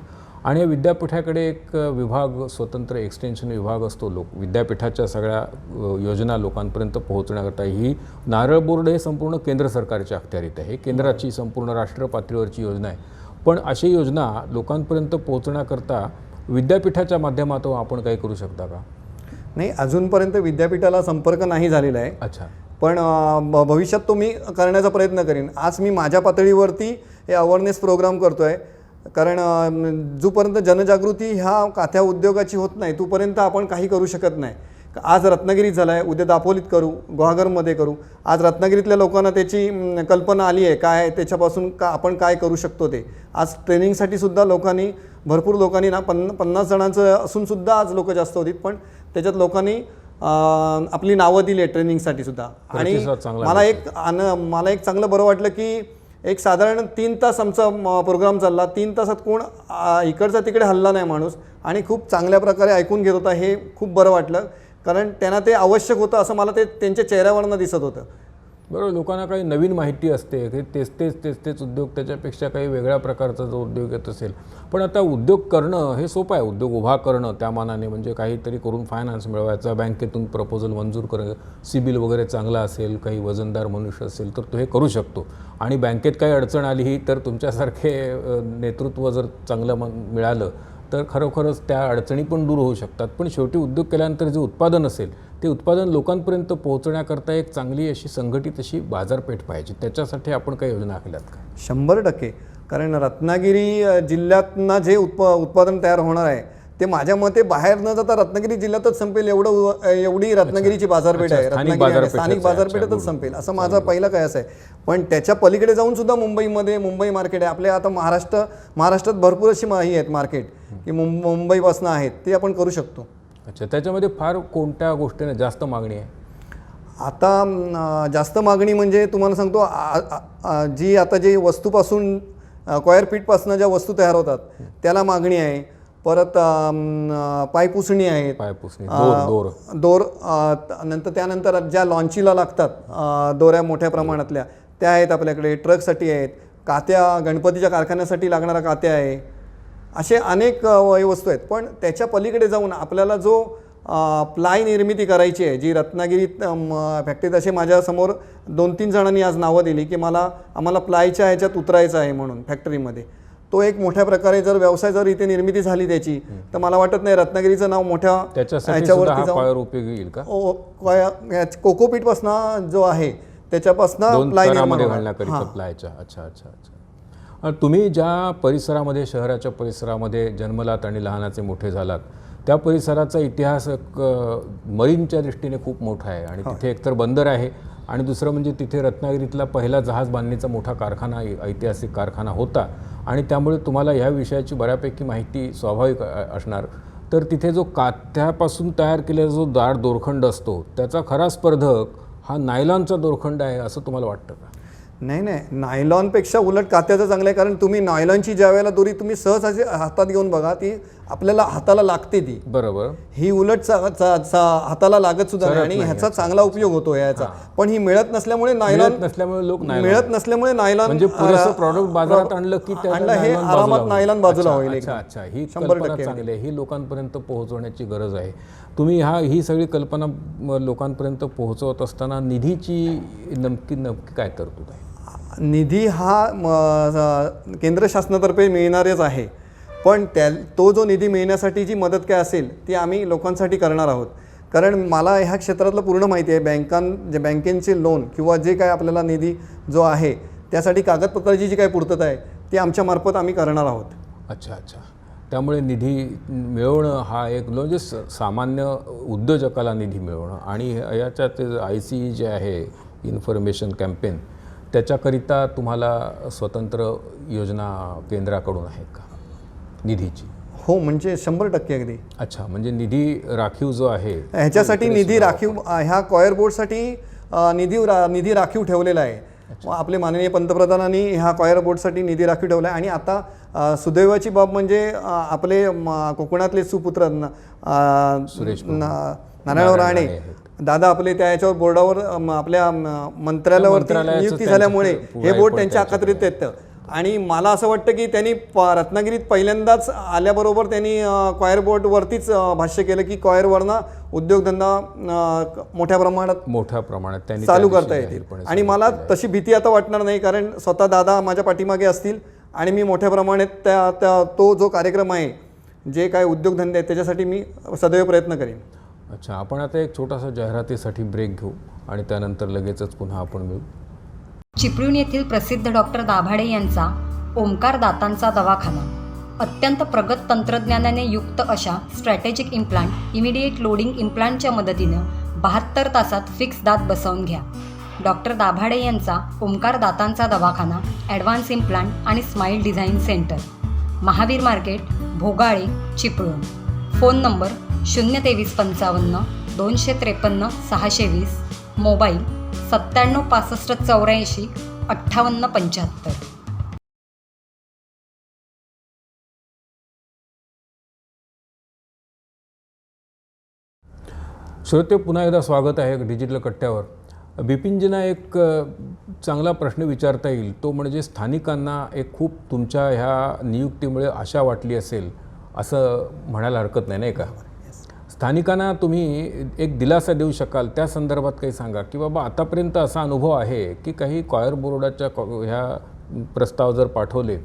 आणि या विद्यापीठाकडे एक विभाग, स्वतंत्र एक्सटेन्शन विभाग असतो. विद्यापीठाच्या सगळ्या योजना लोकांपर्यंत पोहोचण्याकरता ही नारळ बोर्ड हे संपूर्ण केंद्र सरकारच्या अखत्यारीत आहे. केंद्राची संपूर्ण राष्ट्र पातळीवरची योजना आहे. पण अशी योजना लोकांपर्यंत पोहोचण्याकरता विद्यापीठाच्या माध्यमातून आपण काही करू शकता का? नाही, अजूनपर्यंत विद्यापीठाला संपर्क नाही झालेला आहे. अच्छा. पण भविष्यात तो मी करण्याचा प्रयत्न करेन. आज मी माझ्या पातळीवरती हे अवेअरनेस प्रोग्राम करतो आहे. कारण जोपर्यंत जनजागृती ह्या काथ्या उद्योगाची होत नाही तोपर्यंत आपण काही करू शकत नाही. आज रत्नागिरीत झाला आहे, उद्या दापोलीत करू, गुहागरमध्ये करू. आज रत्नागिरीतल्या लोकांना त्याची कल्पना आली आहे काय त्याच्यापासून आपण काय करू शकतो ते. आज ट्रेनिंगसाठी सुद्धा भरपूर लोकांनी ना 50 जणांचं असूनसुद्धा आज लोक जास्त होती, पण त्याच्यात लोकांनी आपली नावं दिली आहे ट्रेनिंगसाठी सुद्धा. आणि मला एक चांगलं बरं वाटलं की एक साधारण 3 तास आमचा प्रोग्राम चालला. 3 तासात कोण इकडचा तिकडे हल्ला नाही माणूस, आणि खूप चांगल्या प्रकारे ऐकून घेत होता. हे खूप बरं वाटलं, कारण त्यांना ते आवश्यक होतं असं मला ते त्यांच्या चेहऱ्यावरनं दिसत होतं. बरोबर, लोकांना काही नवीन माहिती असते की तेच उद्योग, त्याच्यापेक्षा काही वेगळ्या प्रकारचा जो उद्योग येत असेल. पण आता उद्योग करणं हे सोपं आहे, उद्योग उभा करणं त्या मानाने, म्हणजे काहीतरी करून फायनान्स मिळवायचा, बँकेतून प्रपोजल मंजूर करणं, सिबिल वगैरे चांगला असेल, काही वजनदार मनुष्य असेल तर तो हे करू शकतो. आणि बँकेत काही अडचण आली तर तुमच्यासारखे नेतृत्व जर चांगलं मिळालं तर खरोखरच त्या अडचणी पण दूर होऊ शकतात. पण शेवटी उद्योग केल्यानंतर जे उत्पादन असेल ते उत्पादन लोकांपर्यंत पोहोचण्याकरता एक चांगली अशी संघटित अशी बाजारपेठ पाहिजे. त्याच्यासाठी आपण काही योजना आखल्यात का? 100%. कारण रत्नागिरी जिल्ह्यातनं जे उत्पादन तयार होणार आहे ते माझ्या मते बाहेर न जाता रत्नागिरी जिल्ह्यातच संपेल, एवढी रत्नागिरीची बाजारपेठ आहे. रत्नागिरी स्थानिक बाजारपेठेतच संपेल असं माझा पहिला कयास आहे. पण त्याच्या पलीकडे जाऊन सुद्धा मुंबई मार्केट आहे आपल्या. आता महाराष्ट्रात भरपूर अशी आहेत मार्केट की मुंबईपासून आहेत, ते आपण करू शकतो. अच्छा, त्याच्यामध्ये फार कोणत्या गोष्टीने जास्त मागणी आहे? आता जास्त मागणी म्हणजे तुम्हाला सांगतो, जी वस्तूपासून कॉयर ज्या वस्तू तयार होतात त्याला मागणी आहे. परत पायपुसणी आहेत, दोर, नंतर त्यानंतर ज्या लॉन्चीला लागतात दोऱ्या मोठ्या प्रमाणातल्या त्या आहेत आपल्याकडे. ट्रकसाठी आहेत, कात्या, गणपतीच्या कारखान्यासाठी लागणारा कात्या आहे. असे अनेक वस्तू आहेत. पण त्याच्या पलीकडे जाऊन आपल्याला जो प्लाय निर्मिती करायची आहे, जी रत्नागिरीत फॅक्टरीत, असे माझ्यासमोर 2-3 जणांनी आज नावं दिली की आम्हाला प्लायच्या ह्याच्यात उतरायचं आहे म्हणून फॅक्टरीमध्ये. तो एक मोठ्या प्रकारे जर व्यवसाय जर इथे निर्मिती झाली त्याची, तर मला वाटत नाही रत्नागिरीचं नाव मोठ्या ह्याच्यावरती जाऊन उपयोगी येईल का? कोकोपीटपासून जो आहे त्याच्यापासून प्लाय प्लायच्या. अच्छा. तुम्ही ज्या परिसरामध्ये, शहराच्या परिसरामध्ये जन्मलात आणि लहानाचे मोठे झालात, त्या परिसराचा इतिहास मरीनच्या दृष्टीने खूप मोठा आहे. आणि तिथे एकतर बंदर आहे आणि दुसरं म्हणजे तिथे रत्नागिरीतला पहिला जहाज बांधणीचा मोठा कारखाना, ऐतिहासिक कारखाना होता. आणि त्यामुळे तुम्हाला ह्या विषयाची बऱ्यापैकी माहिती स्वाभाविक असणार. तर तिथे जो काथ्यापासून तयार केलेला जो दोरखंड असतो त्याचा खरा स्पर्धक हा नायलॉनचा दोरखंड आहे असं तुम्हाला वाटतं का? नाही, नायलॉनपेक्षा उलट कात्याचं चांगलं आहे. कारण तुम्ही नायलॉनची ज्या वेळेला दोरी तुम्ही सहज हातात घेऊन बघा, ती आपल्याला हाताला लागते ती. बरोबर. ही उलट हाताला लागत सुद्धा नाही आणि ह्याचा चांगला उपयोग होतो याचा. पण ही मिळत नसल्यामुळे मिळत नसल्यामुळे नायलॉन म्हणजे पुरेसं प्रॉडक्ट बाजारात आणलं की हे आरामात नायलॉन बाजूला होईल. अच्छा, ही कल्पना चांगली आहे. ही लोकांपर्यंत पोहोचवण्याची गरज आहे. तुम्ही ही सगळी कल्पना लोकांपर्यंत पोहोचवत असताना निधीची नक्की काय तरतूद आहे? निधी हा केंद्र शासनातर्फे मिळणारच आहे. पण तो जो निधी मिळण्यासाठी जी मदत काय असेल ती आम्ही लोकांसाठी करणार आहोत. कारण मला ह्या क्षेत्रातलं पूर्ण माहिती आहे. बँकेचे लोन किंवा जे काय आपल्याला निधी जो आहे त्यासाठी कागदपत्राची जी काय पूर्तता आहे ती आमच्यामार्फत आम्ही करणार आहोत. अच्छा. त्यामुळे निधी मिळवणं हा एक म्हणजे सामान्य उद्योजकाला निधी मिळवणं आणि याच्यात ICE जे आहे, इन्फॉर्मेशन कॅम्पेन, त्याच्याकरिता तुम्हाला स्वतंत्र योजना केंद्राकडून आहेत का निधीची? हो, म्हणजे 100% अगदी. अच्छा, म्हणजे निधी राखीव जो आहे ह्याच्यासाठी निधी राखीव, ह्या कॉयर बोर्डसाठी निधी राखीव ठेवलेला आहे. आपले माननीय पंतप्रधानांनी ह्या कॉयर बोर्डसाठी निधी राखीव ठेवला आहे. आणि आता सुदैवाची बाब म्हणजे आपले कोकणातले सुपुत्र नारायणराव राणे दादा आपले त्या याच्यावर बोर्डावर आपल्या मंत्रालयावरती नियुक्ती झाल्यामुळे हे बोर्ड त्यांच्या अखत्रीत येतं. आणि मला असं वाटतं की त्यांनी रत्नागिरीत पहिल्यांदाच आल्याबरोबर त्यांनी कॉयर बोर्डवरतीच भाष्य केलं की कॉयरवरनं उद्योगधंदा मोठ्या प्रमाणात त्यांनी चालू करता येतील. आणि मला तशी भीती आता वाटणार नाही, कारण स्वतः दादा माझ्या पाठीमागे असतील आणि मी मोठ्या प्रमाणात तो जो कार्यक्रम आहे, जे काय उद्योगधंदे आहेत त्याच्यासाठी मी सदैव प्रयत्न करेन. अच्छा, आपण आता एक छोटासा जाहिरातीसाठी ब्रेक घेऊ आणि त्यानंतर लगेचच पुन्हा आपण मिळू. चिपळूण येथील प्रसिद्ध डॉक्टर दाभाडे यांचा ओमकार दातांचा दवाखाना अत्यंत प्रगत तंत्रज्ञानाने युक्त अशा स्ट्रॅटेजिक इम्प्लांट इमिडिएट लोडिंग इम्प्लांटच्या मदतीनं 72 तासात फिक्स दात बसवून घ्या. डॉक्टर दाभाडे यांचा ओमकार दातांचा दवाखाना ॲडव्हान्स इम्प्लांट आणि smile design centre, Mahavir market, Bhogale, Chiplun. Phone number 02355 253 620, mobile 97 65 84 58 75. श्रोते, पुन्हा एकदा स्वागत आहे डिजिटल कट्ट्यावर. बिपिनजींना एक चांगला प्रश्न विचारता येईल, तो म्हणजे स्थानिकांना एक खूप तुमच्या ह्या नियुक्तीमुळे आशा वाटली असेल असं म्हणायला हरकत नाही, नाही का? स्थानिकांना तुम्ही एक दिलासा देऊ शकाल त्या संदर्भात काही सांगा, की बाबा आतापर्यंत असा अनुभव आहे की काही कॉयर बोर्डाच्या ह्या प्रस्ताव जर पाठवले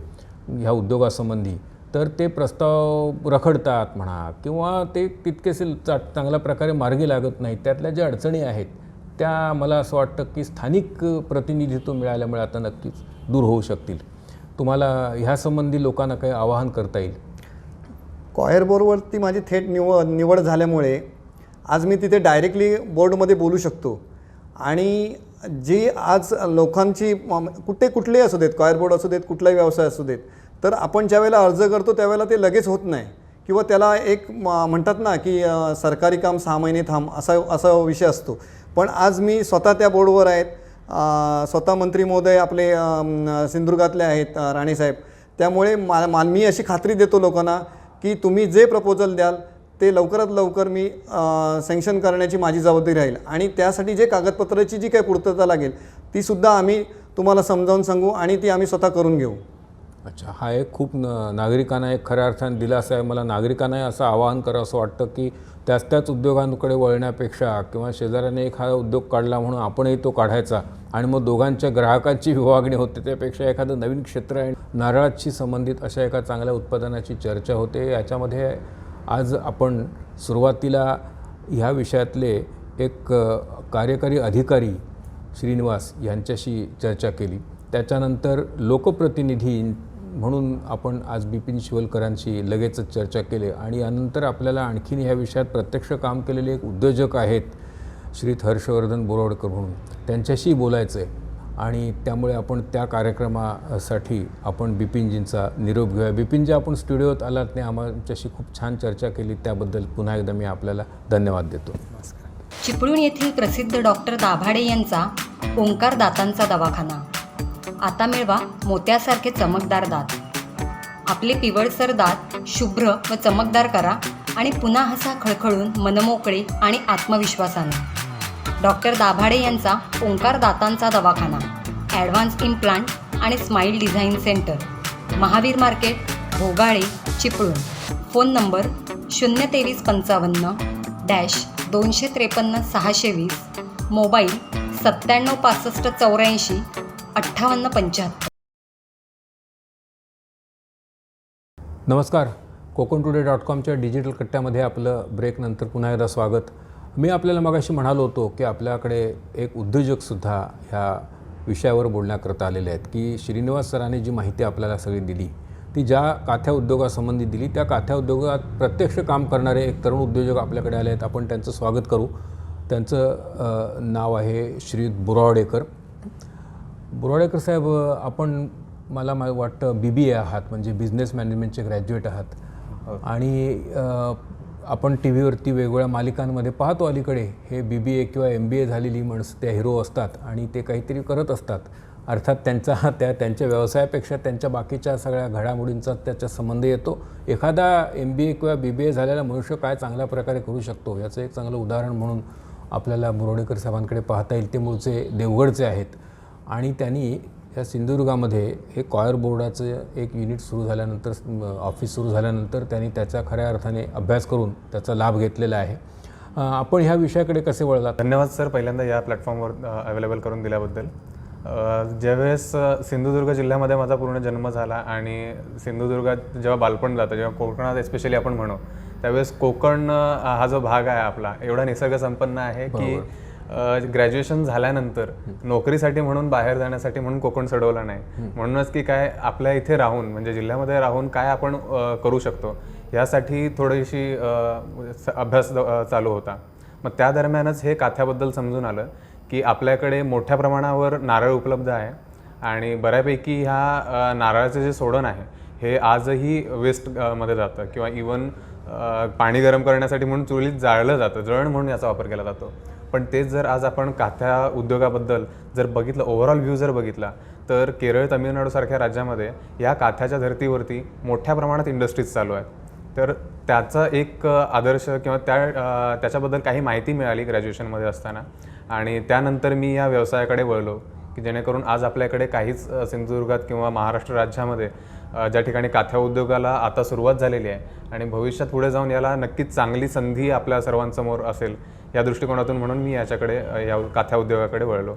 ह्या उद्योगासंबंधी तर ते प्रस्ताव रखडतात म्हणा, किंवा ते तितकेसे चांगल्या प्रकारे मार्गी लागत नाहीत. त्यातल्या ज्या अडचणी आहेत त्या मला असं वाटतं की स्थानिक प्रतिनिधित्व मिळाल्यामुळे आता नक्कीच दूर होऊ शकतील. तुम्हाला ह्यासंबंधी लोकांना काही आवाहन करता येईल? कॉयर बोर्डवरती माझी थेट निवड झाल्यामुळे आज मी तिथे डायरेक्टली बोर्डमध्ये बोलू शकतो. आणि जी आज लोकांची कुठलेही असू देत, कॉयर बोर्ड असू देत, कुठलाही व्यवसाय असू देत, तर आपण ज्यावेळेला अर्ज करतो त्यावेळेला ते लगेच होत नाही, किंवा त्याला एक म्हणतात ना की सरकारी काम 6 महिने थांब असा विषय असतो. पण आज मी स्वतः त्या बोर्डवर आहेत, स्वतः मंत्री महोदय आपले सिंधुदुर्गातले आहेत, राणेसाहेब. त्यामुळे मी अशी खात्री देतो लोकांना की तुम्ही जे प्रपोजल द्याल ते लवकरात लवकर मी सँक्शन करण्याची माझी जबाबदारी राहील. आणि त्यासाठी जे कागदपत्राची जी काही पूर्तता लागेल तीसुद्धा आम्ही तुम्हाला समजावून सांगू आणि ती आम्ही स्वतः करून घेऊ. अच्छा, हा एक खूप नागरिकांना एक खऱ्या अर्थाने दिलासा आहे. मला नागरिकांनाही असं आवाहन करावं असं वाटतं की त्याच उद्योगांकडे वळण्यापेक्षा किंवा शेजाऱ्याने एखादा उद्योग काढला म्हणून आपणही तो काढायचा आणि मग दोघांच्या ग्राहकांची विभागणी होते, त्यापेक्षा एखादं नवीन क्षेत्र आहे नारळाशी संबंधित अशा एका चांगल्या उत्पादनाची चर्चा होते. याच्यामध्ये आज आपण सुरुवातीला ह्या विषयातले एक कार्यकारी अधिकारी श्रीनिवास यांच्याशी चर्चा केली. त्याच्यानंतर लोकप्रतिनिधी म्हणून आपण आज बिपिन शिवलकरांशी लगेचच चर्चा केली. आणि यानंतर आपल्याला आणखीन ह्या विषयात प्रत्यक्ष काम केलेले एक उद्योजक आहेत श्रीत हर्षवर्धन बोरावडकर म्हणून, त्यांच्याशी बोलायचं आहे. आणि त्यामुळे आपण त्या कार्यक्रमासाठी आपण बिपिनजींचा निरोप घेऊया. बिपिनजी, आपण स्टुडिओत आलात आणि आमच्याशी खूप छान चर्चा केली, त्याबद्दल पुन्हा एकदा मी आपल्याला धन्यवाद देतो. चिपळूण येथील प्रसिद्ध डॉक्टर दाभाडे यांचा ओंकार दातांचा दवाखाना. आता मिळवा मोत्यासारखे चमकदार दात. आपले पिवळसर दात शुभ्र व चमकदार करा आणि पुन्हा हसा खळखळून मनमोकळे आणि आत्मविश्वासाने. डॉक्टर दाभाडे यांचा ओंकार दातांचा दवाखाना ॲडव्हान्स इम्प्लांट आणि smile design centre, Mahavir market, Bhogale, Chiplun. Phone number 02355 253 620, mobile 97 65 84 58 75. नमस्कार, kokontoday.comच्या डिजिटल कट्ट्यामध्ये आपलं ब्रेकनंतर पुन्हा एकदा स्वागत. मी आपल्याला मगाशी म्हणालो होतो की आपल्याकडे एक उद्योजकसुद्धा ह्या विषयावर बोलण्याकरता आलेले आहेत, की श्रीनिवास सरांनी जी माहिती आपल्याला सगळी दिली ती ज्या काथ्या उद्योगासंबंधी दिली, त्या काथ्या उद्योगात प्रत्यक्ष काम करणारे एक तरुण उद्योजक आपल्याकडे आले आहेत. आपण त्यांचं स्वागत करू. त्यांचं नाव आहे श्रीयुत बोरावडेकर. बोरावडेकर साहेब, आपण मला वाटतं BBA आहात, म्हणजे बिझनेस मॅनेजमेंटचे ग्रॅज्युएट आहात. आणि आपण टी व्हीवरती वेगवेगळ्या मालिकांमध्ये पाहतो अलीकडे हे BBA किंवा MBA झालेली माणसं त्या हिरो असतात आणि ते काहीतरी करत असतात. अर्थात त्यांच्या व्यवसायापेक्षा त्यांच्या बाकीच्या सगळ्या घडामोडींचा त्याचा संबंध येतो. एखादा MBA किंवा BBA झालेला मनुष्य काय चांगल्या प्रकारे करू शकतो याचं एक चांगलं उदाहरण म्हणून आपल्याला बोरावडेकर साहेबांकडे पाहता येईल. ते मूळचे देवगडचे आहेत आणि त्यांनी या सिंधुदुर्गामध्ये हे कॉयर बोर्डाचं एक युनिट सुरू झाल्यानंतर, ऑफिस सुरू झाल्यानंतर त्यांनी त्याचा खऱ्या अर्थाने अभ्यास करून त्याचा लाभ घेतलेला आहे. आपण ह्या विषयाकडे कसे वळलात? धन्यवाद सर, पहिल्यांदा या प्लॅटफॉर्मवर अवेलेबल करून दिल्याबद्दल. ज्यावेळेस सिंधुदुर्ग जिल्ह्यामध्ये माझा पूर्ण जन्म झाला आणि सिंधुदुर्गात जेव्हा बालपण जातं, जेव्हा कोकणात एस्पेशली आपण म्हणू, त्यावेळेस कोकण हा जो भाग आहे आपला एवढा निसर्गसंपन्न आहे की ग्रॅज्युएशन झाल्यानंतर नोकरीसाठी म्हणून बाहेर जाण्यासाठी म्हणून कोकण सोडवलं नाही. म्हणूनच की काय आपल्या इथे राहून म्हणजे जिल्ह्यामध्ये राहून काय आपण करू शकतो यासाठी थोडीशी अभ्यास चालू होता. मग त्या दरम्यानच हे काथ्याबद्दल समजून आलं की आपल्याकडे मोठ्या प्रमाणावर नारळ उपलब्ध आहे आणि बऱ्यापैकी ह्या नारळाचं जे सोडण आहे हे आजही वेस्टमध्ये जातं किंवा इवन पाणी गरम करण्यासाठी म्हणून चुलीत जाळलं जातं, जळण म्हणून याचा वापर केला जातो. पण तेच जर आज आपण काथ्या उद्योगाबद्दल जर बघितलं, ओव्हरऑल व्ह्यू जर बघितला तर केरळ, तामिळनाडूसारख्या राज्यामध्ये या काथ्याच्या धर्तीवरती मोठ्या प्रमाणात इंडस्ट्रीज चालू आहेत. तर त्याचा एक आदर्श किंवा त्याच्याबद्दल काही माहिती मिळाली ग्रॅज्युएशनमध्ये असताना आणि त्यानंतर मी या व्यवसायाकडे वळलो की जेणेकरून आज आपल्याकडे काहीच सिंधुदुर्गात किंवा महाराष्ट्र राज्यामध्ये ज्या ठिकाणी काथ्या उद्योगाला आता सुरुवात झालेली आहे आणि भविष्यात पुढे जाऊन याला नक्कीच चांगली संधी आपल्या सर्वांसमोर असेल या दृष्टिकोनातून म्हणून मी याच्याकडे या काथ्या उद्योगाकडे वळलो.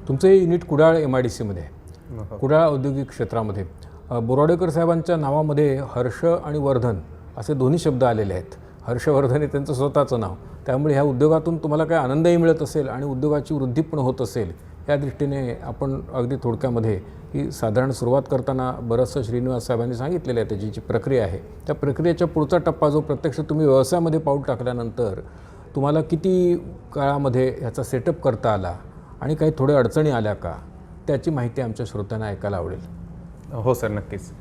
तुमचं हे युनिट कुडाळ MIDCमध्ये आहे, कुडाळ औद्योगिक क्षेत्रामध्ये. बोराडेकर साहेबांच्या नावामध्ये हर्ष आणि वर्धन असे दोन्ही शब्द आलेले आहेत. हर्षवर्धन हे त्यांचं स्वतःचं नाव, त्यामुळे ह्या उद्योगातून तुम्हाला काय आनंदही मिळत असेल आणि उद्योगाची वृद्धी पण होत असेल या दृष्टीने आपण अगदी थोडक्यामध्ये ही साधारण सुरुवात करताना बरंचसं श्रीनिवास साहेबांनी सांगितलेलं आहे. त्याची जी प्रक्रिया आहे त्या प्रक्रियेच्या पुढचा टप्पा जो प्रत्यक्ष तुम्ही व्यवसायामध्ये पाऊल टाकल्यानंतर तुम्हाला किती काळामध्ये ह्याचा सेटअप करता आला आणि काही थोड्या अडचणी आल्या का, त्याची माहिती आमच्या श्रोत्यांना ऐकायला आवडेल. हो सर, नक्कीच.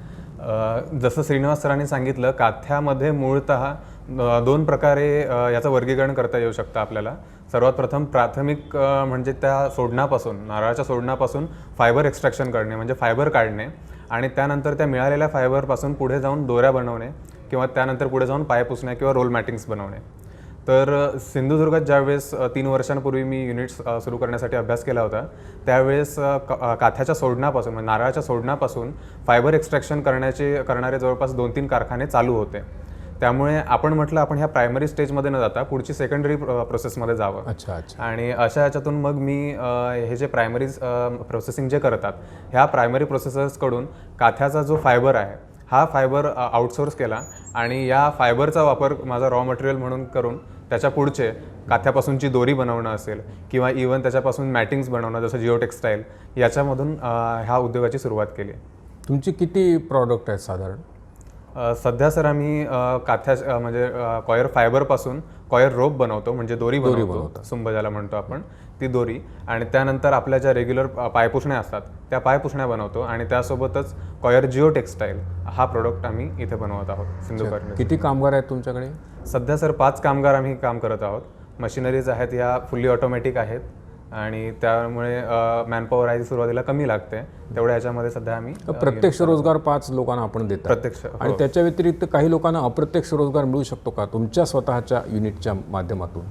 जसं श्रीनिवास सरांनी सांगितलं, काथ्यामध्ये मूळतः दोन प्रकारे याचं वर्गीकरण करता येऊ शकतं आपल्याला. सर्वात प्रथम प्राथमिक म्हणजे त्या सोडणापासून, नारळाच्या सोडणापासून फायबर एक्स्ट्रॅक्शन करणे म्हणजे फायबर काढणे आणि त्यानंतर त्या मिळालेल्या फायबरपासून पुढे जाऊन दोऱ्या बनवणे किंवा त्यानंतर पुढे जाऊन पाय पुसणे किंवा रोल मॅटिंग्स बनवणे. तर सिंधुदुर्गात ज्यावेळेस 3 वर्षांपूर्वी मी युनिट्स सुरू करण्यासाठी अभ्यास केला होता त्यावेळेस काथ्याच्या सोडणापासून म्हणजे नारळाच्या सोडणापासून फायबर एक्स्ट्रॅक्शन करणारे जवळपास 2-3 कारखाने चालू होते. त्यामुळे आपण म्हटलं आपण ह्या प्रायमरी स्टेजमध्ये न जाता पुढची सेकंडरी प्रोसेसमध्ये जावं. अच्छा अच्छा. आणि अशा याच्यातून मग मी हे जे प्रायमरी प्रोसेसिंग जे करतात ह्या प्रायमरी प्रोसेसर्सकडून काथ्याचा जो फायबर आहे हा फायबर आउटसोर्स केला आणि या फायबरचा वापर माझा रॉ मटेरियल म्हणून करून त्याच्या पुढचे काथ्यापासूनची दोरी बनवणं असेल किंवा इवन त्याच्यापासून मॅटिंग्स बनवणं जसं जिओ टेक्स्टाईल याच्यामधून ह्या उद्योगाची सुरुवात केली. तुमची किती प्रॉडक्ट आहेत साधारण? सध्या सर आम्ही काथ्या म्हणजे कॉयर फायबरपासून कॉयर रोप बनवतो म्हणजे दोरी बनवतो, सुंब ज्याला म्हणतो आपण, ती दोरी. आणि त्यानंतर आपल्या ज्या रेग्युलर पायपुसण्या असतात त्या पायपुसण्या बनवतो आणि त्यासोबतच कॉयर जिओ टेक्स्टाईल हा प्रोडक्ट आम्ही इथे बनवत आहोत सिंधुदुर्ग. किती कामगार आहेत तुमच्याकडे? सध्या सर 5 कामगार आम्ही काम करत आहोत. मशिनरीज आहेत या फुल्ली ऑटोमॅटिक आहेत आणि त्यामुळे मॅनपॉवर आहे सुरुवातीला कमी लागते. तेवढ्या ह्याच्यामध्ये सध्या आम्ही प्रत्यक्ष रोजगार 5 लोकांना आपण देतो प्रत्यक्ष. आणि त्याच्या व्यतिरिक्त काही लोकांना अप्रत्यक्ष रोजगार मिळू शकतो का तुमच्या स्वतःच्या युनिटच्या माध्यमातून?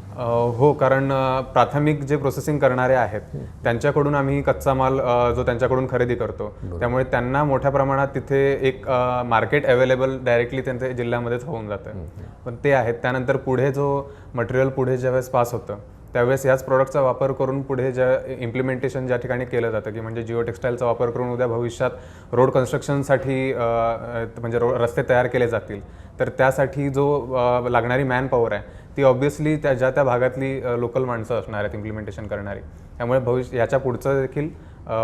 हो, कारण प्राथमिक जे प्रोसेसिंग करणारे आहेत त्यांच्याकडून आम्ही कच्चा माल जो त्यांच्याकडून खरेदी करतो त्यामुळे त्यांना मोठ्या प्रमाणात तिथे एक मार्केट अवेलेबल डायरेक्टली त्यांच्या जिल्ह्यामध्येच होऊन जातं. पण ते आहेत. त्यानंतर पुढे जो मटेरियल पुढे ज्यावेळेस पास होतं त्यावेळेस याच प्रॉडक्टचा वापर करून पुढे ज्या इम्प्लिमेंटेशन ज्या ठिकाणी केलं जातं की म्हणजे जिओ टेक्स्टाईलचा वापर करून उद्या भविष्यात रोड कन्स्ट्रक्शनसाठी म्हणजे रस्ते तयार केले जातील तर त्यासाठी जो लागणारी मॅन पॉवर आहे ती ऑब्व्हियसली त्या भागातली लोकल माणसं असणार आहेत इम्प्लिमेंटेशन करणारी. त्यामुळे याच्या पुढचं देखील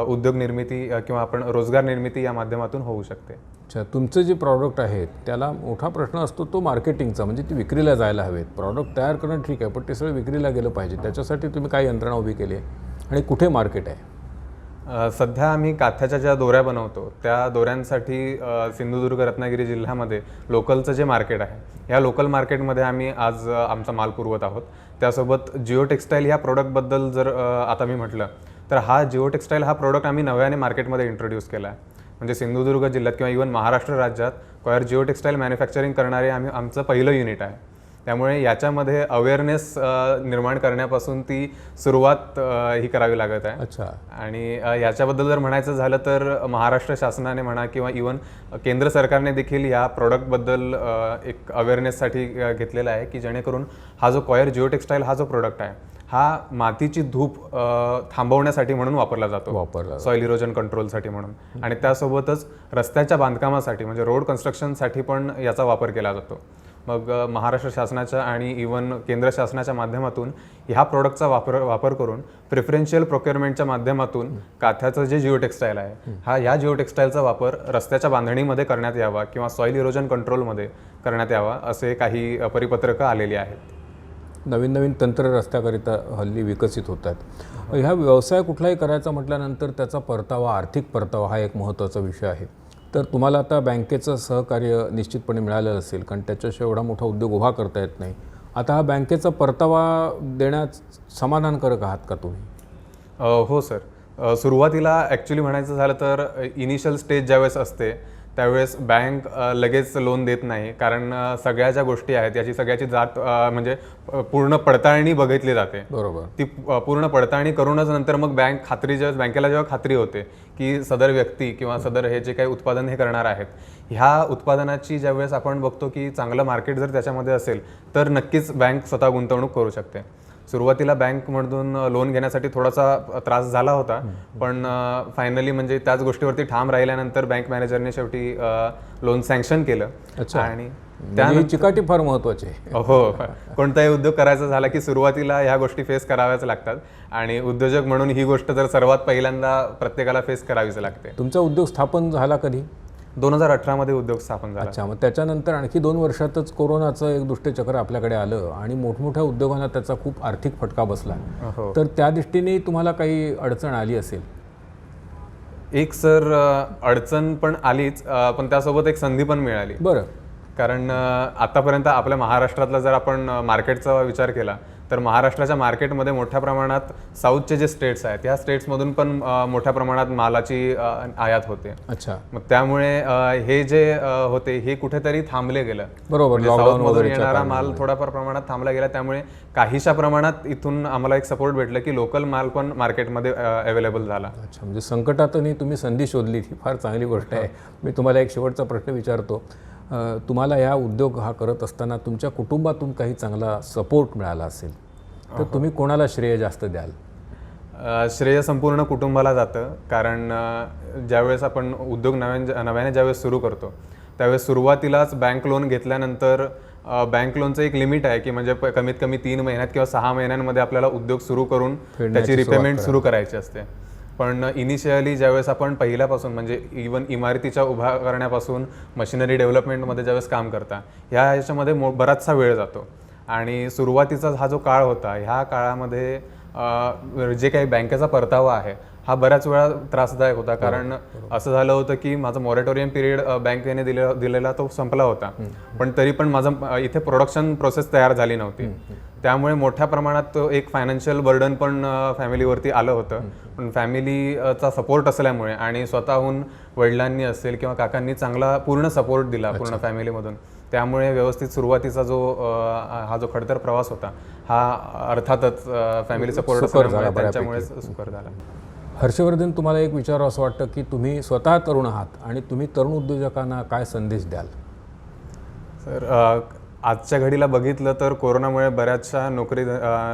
उद्योग निर्मिती किंवा आपण रोजगार निर्मिती या माध्यमातून होऊ शकते. अच्छा, तुमचं जे प्रॉडक्ट आहेत त्याला मोठा प्रश्न असतो तो मार्केटिंगचा, म्हणजे ती विक्रीला जायला हवेत. प्रॉडक्ट तयार करणं ठीक आहे पण ते सगळं विक्रीला गेलं पाहिजे. त्याच्यासाठी तुम्ही काय यंत्रणा उभी केली आहे आणि कुठे मार्केट आहे? सध्या आम्ही काथ्याच्या ज्या दोऱ्या बनवतो त्या दोऱ्यांसाठी सिंधुदुर्ग रत्नागिरी जिल्ह्यामध्ये लोकलचं जे मार्केट आहे या लोकल मार्केटमध्ये आम्ही आज आमचा माल पुरवत आहोत. त्यासोबत जिओ टेक्स्टाईल ह्या प्रोडक्टबद्दल जर आता मी म्हटलं तर हा जिओ टेक्स्टाईल हा प्रोडक्ट आम्ही नव्याने मार्केटमध्ये इंट्रोड्यूस केला आहे. म्हणजे सिंधुदुर्ग जिल्ह्यात किंवा इवन महाराष्ट्र राज्यात कॉयर जिओ टेक्स्टाईल मॅन्युफॅक्चरिंग करणारे आमचं पहिलं युनिट आहे. त्यामुळे याच्यामध्ये अवेअरनेस निर्माण करण्यापासून ती सुरुवात ही करावी लागत आहे. अच्छा. आणि याच्याबद्दल जर म्हणायचं झालं तर महाराष्ट्र शासनाने म्हणा किंवा इवन केंद्र सरकारने देखील या प्रोडक्टबद्दल एक अवेअरनेससाठी घेतलेला आहे की जेणेकरून हा जो कॉयर जिओ टेक्स्टाईल हा जो प्रोडक्ट आहे हा मातीची धूप थांबवण्यासाठी म्हणून वापरला जातो, सॉइल इरोजन कंट्रोलसाठी म्हणून. आणि त्यासोबतच रस्त्याच्या बांधकामासाठी म्हणजे रोड कन्स्ट्रक्शनसाठी पण याचा वापर केला जातो. मग महाराष्ट्र शासनाच्या आणि इवन केंद्र शासनाच्या माध्यमातून ह्या प्रोडक्टचा वापर करून प्रिफरन्शियल प्रोक्युरमेंटच्या माध्यमातून काथ्याचं जे जिओ टेक्स्टाईल आहे या जिओ टेक्स्टाईलचा वापर रस्त्याच्या बांधणीमध्ये करण्यात यावा किंवा सॉईल इरोजन कंट्रोलमध्ये करण्यात यावा असे काही परिपत्रकं आलेली आहेत. नवीन नवीन तंत्र रस्त्याकरिता हल्ली विकसित होत आहेत. ह्या व्यवसाय कुठलाही करायचा म्हटल्यानंतर त्याचा परतावा, आर्थिक परतावा हा एक महत्त्वाचा विषय आहे. तर तुम्हाला आता बँकेचं सहकार्य निश्चितपणे मिळालं असेल, कारण त्याच्याशिवाय एवढा मोठा उद्योग उभा करता येत नाही. आता हा बँकेचा परतावा देण्यास समाधानकारक आहात का तुम्ही? हो सर. सुरुवातीला ॲक्च्युली म्हणायचं झालं तर इनिशियल स्टेज ज्यावेळेस असते त्यावेळेस बँक लगेच लोन देत नाही, कारण सगळ्या ज्या गोष्टी आहेत याची सगळ्याची जात म्हणजे पूर्ण पडताळणी बघितली जाते. बरोबर. ती पूर्ण पडताळणी करूनच नंतर मग बँकेला जेव्हा खात्री होते की सदर व्यक्ती किंवा सदर हे जे काही उत्पादन हे करणार आहेत ह्या उत्पादनाची ज्यावेळेस आपण बघतो की चांगलं मार्केट जर त्याच्यामध्ये असेल तर नक्कीच बँक स्वतः गुंतवणूक करू शकते. सुरुवातीला बँकमधून लोन घेण्यासाठी थोडासा त्रास झाला होता, पण फायनली म्हणजे त्याच गोष्टीवरती ठाम राहिल्यानंतर बँक मॅनेजरने शेवटी लोन सँक्शन केलं. आणि ही चिकाटी फार महत्त्वाची आहे. हो, कोणताही उद्योग करायचा झाला की सुरुवातीला ह्या गोष्टी फेस कराव्याच लागतात आणि उद्योजक म्हणून ही गोष्ट तर सर्वात पहिल्यांदा प्रत्येकाला फेस करावीच लागते. तुमचा उद्योग स्थापन झाला कधी? 2018 मध्ये उद्योग स्थापन झाला. अच्छा, मग त्याच्यानंतर आणखी 2 वर्षातच कोरोनाचं एक दुष्टचक्र आपल्याकडे आलं आणि मोठमोठ्या उद्योगांना त्याचा खूप आर्थिक फटका बसला. हो. तर त्या दृष्टीने तुम्हाला काही अडचण आली असेल? एक सर अडचण पण आलीच, पण त्यासोबत एक संधी पण मिळाली. बरं. कारण आतापर्यंत आपल्या महाराष्ट्रातला जर आपण मार्केटचा विचार केला तर महाराष्ट्राच्या मार्केटमध्ये मोठ्या प्रमाणात साऊथचे जे स्टेट्स आहेत या स्टेट्समधून पण मोठ्या प्रमाणात मालाची आयात होते. अच्छा. मग त्यामुळे हे जे होते हे कुठेतरी थांबले गेलं. बरोबर. साऊथमधून येणारा माल थोड्याफार प्रमाणात थांबला गेला, त्यामुळे काहीशा प्रमाणात इथून आम्हाला एक सपोर्ट भेटलं की लोकल माल पण मार्केटमध्ये अवेलेबल झाला. अच्छा, म्हणजे संकटातही तुम्ही संधी शोधली, ही फार चांगली गोष्ट आहे. मी तुम्हाला एक शेवटचा प्रश्न विचारतो. तुम्हाला या उद्योग हा करत असताना तुमच्या कुटुंबातून काही चांगला सपोर्ट मिळाला असेल तर तुम्ही कोणाला श्रेय जास्त द्याल? श्रेय संपूर्ण कुटुंबाला जातं, कारण ज्यावेळेस आपण उद्योग नव्याने ज्यावेळेस सुरू करतो त्यावेळेस सुरुवातीलाच बँक लोन घेतल्यानंतर बँक लोनचं एक लिमिट आहे की म्हणजे कमीत कमी 3 महिन्यात किंवा 6 महिन्यांमध्ये आपल्याला उद्योग सुरू करून त्याची रिपेमेंट सुरू करायची असते. पण इनिशियली ज्यावेळेस आपण पहिल्यापासून म्हणजे इवन इमारतीच्या उभा करण्यापासून मशिनरी डेव्हलपमेंटमध्ये ज्यावेळेस काम करता ह्याच्यामध्ये बराचसा वेळ जातो आणि सुरुवातीचा हा जो काळ होता ह्या काळामध्ये जे काही बँकेचा परतावा आहे हा बऱ्याच वेळा त्रासदायक होता. कारण असं झालं होतं की माझा मॉरेटोरियम पिरियड बँकेने दिलेला तो संपला होता, पण तरी पण माझं इथे प्रोडक्शन प्रोसेस तयार झाली नव्हती. त्यामुळे मोठ्या प्रमाणात तो एक फायनान्शियल बर्डन पण फॅमिलीवरती आलं होतं. पण फॅमिलीचा सपोर्ट असल्यामुळे आणि स्वतःहून वडिलांनी असेल किंवा काकांनी चांगला पूर्ण सपोर्ट दिला पूर्ण फॅमिलीमधून, त्यामुळे व्यवस्थित सुरुवातीचा हा जो खडतर प्रवास होता हा अर्थातच फॅमिली सपोर्ट असल्यामुळे त्यांच्यामुळे सुकर झाला. हर्षवर्धन, तुम्हाला एक विचारावं असं वाटतं की तुम्ही स्वतः तरुण आहात आणि तुम्ही तरुण उद्योजकांना काय संदेश द्याल? सर, आजच्या घडीला बघितलं तर कोरोनामुळे बऱ्याचशा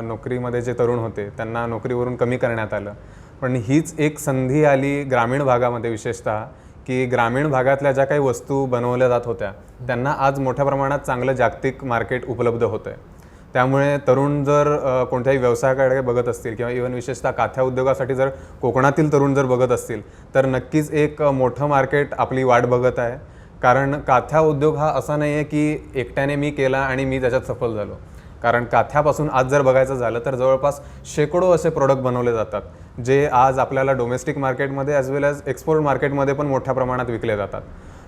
नोकरीमध्ये जे तरुण होते त्यांना नोकरीवरून कमी करण्यात आलं. पण हीच एक संधी आली ग्रामीण भागामध्ये, विशेषतः की ग्रामीण भागातल्या ज्या काही वस्तू बनवल्या जात होत्या त्यांना आज मोठ्या प्रमाणात चांगलं जागतिक मार्केट उपलब्ध होतं आहे. त्यामुळे तरुण जर कोणत्याही व्यवसायाकडे बघत असतील किंवा इव्हन विशेषतः काथ्या उद्योगासाठी जर कोकणातील तरुण जर बघत असतील तर नक्कीच एक मोठं मार्केट आपली वाट बघत आहे. कारण काथ्या उद्योग हा असा नाही आहे की एकट्याने मी केला आणि मी त्याच्यात सफल झालो. कारण काथ्यापासून आज जर बघायचं झालं तर जवळपास शेकडो असे प्रोडक्ट बनवले जातात जे आज आपल्याला डोमेस्टिक मार्केटमध्ये ॲज वेल ॲज एक्सपोर्ट मार्केटमध्ये पण मोठ्या प्रमाणात विकले जातात.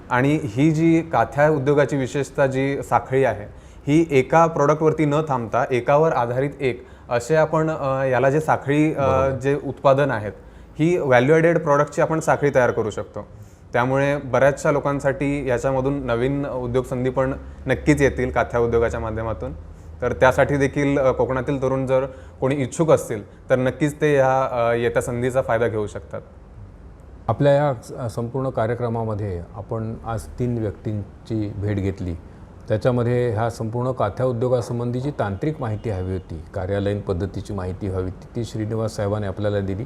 आणि ही जी काथ्या उद्योगाची विशेषतः जी साखळी आहे ही एका प्रोडक्टवरती न थांबता एकावर आधारित एक असे आपण याला जे साखळी जे उत्पादन आहेत ही व्हॅल्यू ॲडेड प्रॉडक्टची आपण साखळी तयार करू शकतो. त्यामुळे बऱ्याचशा लोकांसाठी याच्यामधून नवीन उद्योग संधी पण नक्कीच येतील काथ्या उद्योगाच्या माध्यमातून. तर त्यासाठी देखील कोकणातील तरुण जर कोणी इच्छुक असतील तर नक्कीच ते ह्या येत्या संधीचा फायदा घेऊ शकतात. आपल्या या संपूर्ण कार्यक्रमामध्ये आपण आज 3 व्यक्तींची भेट घेतली. त्याच्यामध्ये ह्या संपूर्ण काथ्या उद्योगासंबंधीची तांत्रिक माहिती हवी होती, कार्यालयीन पद्धतीची माहिती हवी होती, ती श्रीनिवास साहेबांनी आपल्याला दिली.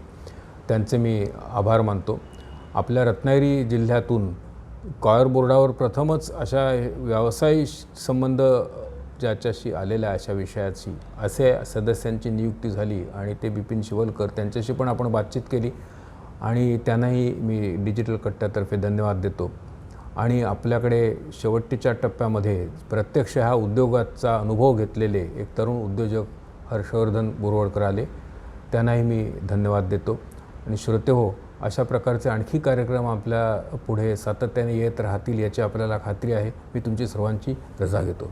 त्यांचे मी आभार मानतो. आपल्या रत्नागिरी जिल्ह्यातून कॉयर बोर्डावर प्रथमच अशा व्यवसाय संबंध ज्याच्याशी आलेल्या अशा विषयाची असे सदस्यांची नियुक्ती झाली आणि ते बिपिन शिवलकर, त्यांच्याशी पण आपण बातचीत केली आणि त्यांनाही मी डिजिटल कट्ट्यातर्फे धन्यवाद देतो. आणि आपल्याकडे शेवटच्या टप्प्यामध्ये प्रत्यक्ष ह्या उद्योगाचा अनुभव घेतलेले एक तरुण उद्योजक हर्षवर्धन बोरवडकर आले, त्यांनाही मी धन्यवाद देतो. आणि श्रोतेहो, अशा प्रकारचे आणखी कार्यक्रम आपल्या पुढे सातत्याने येत राहतील याची आपल्याला खात्री आहे. मी तुमची सर्वांची रजा घेतो.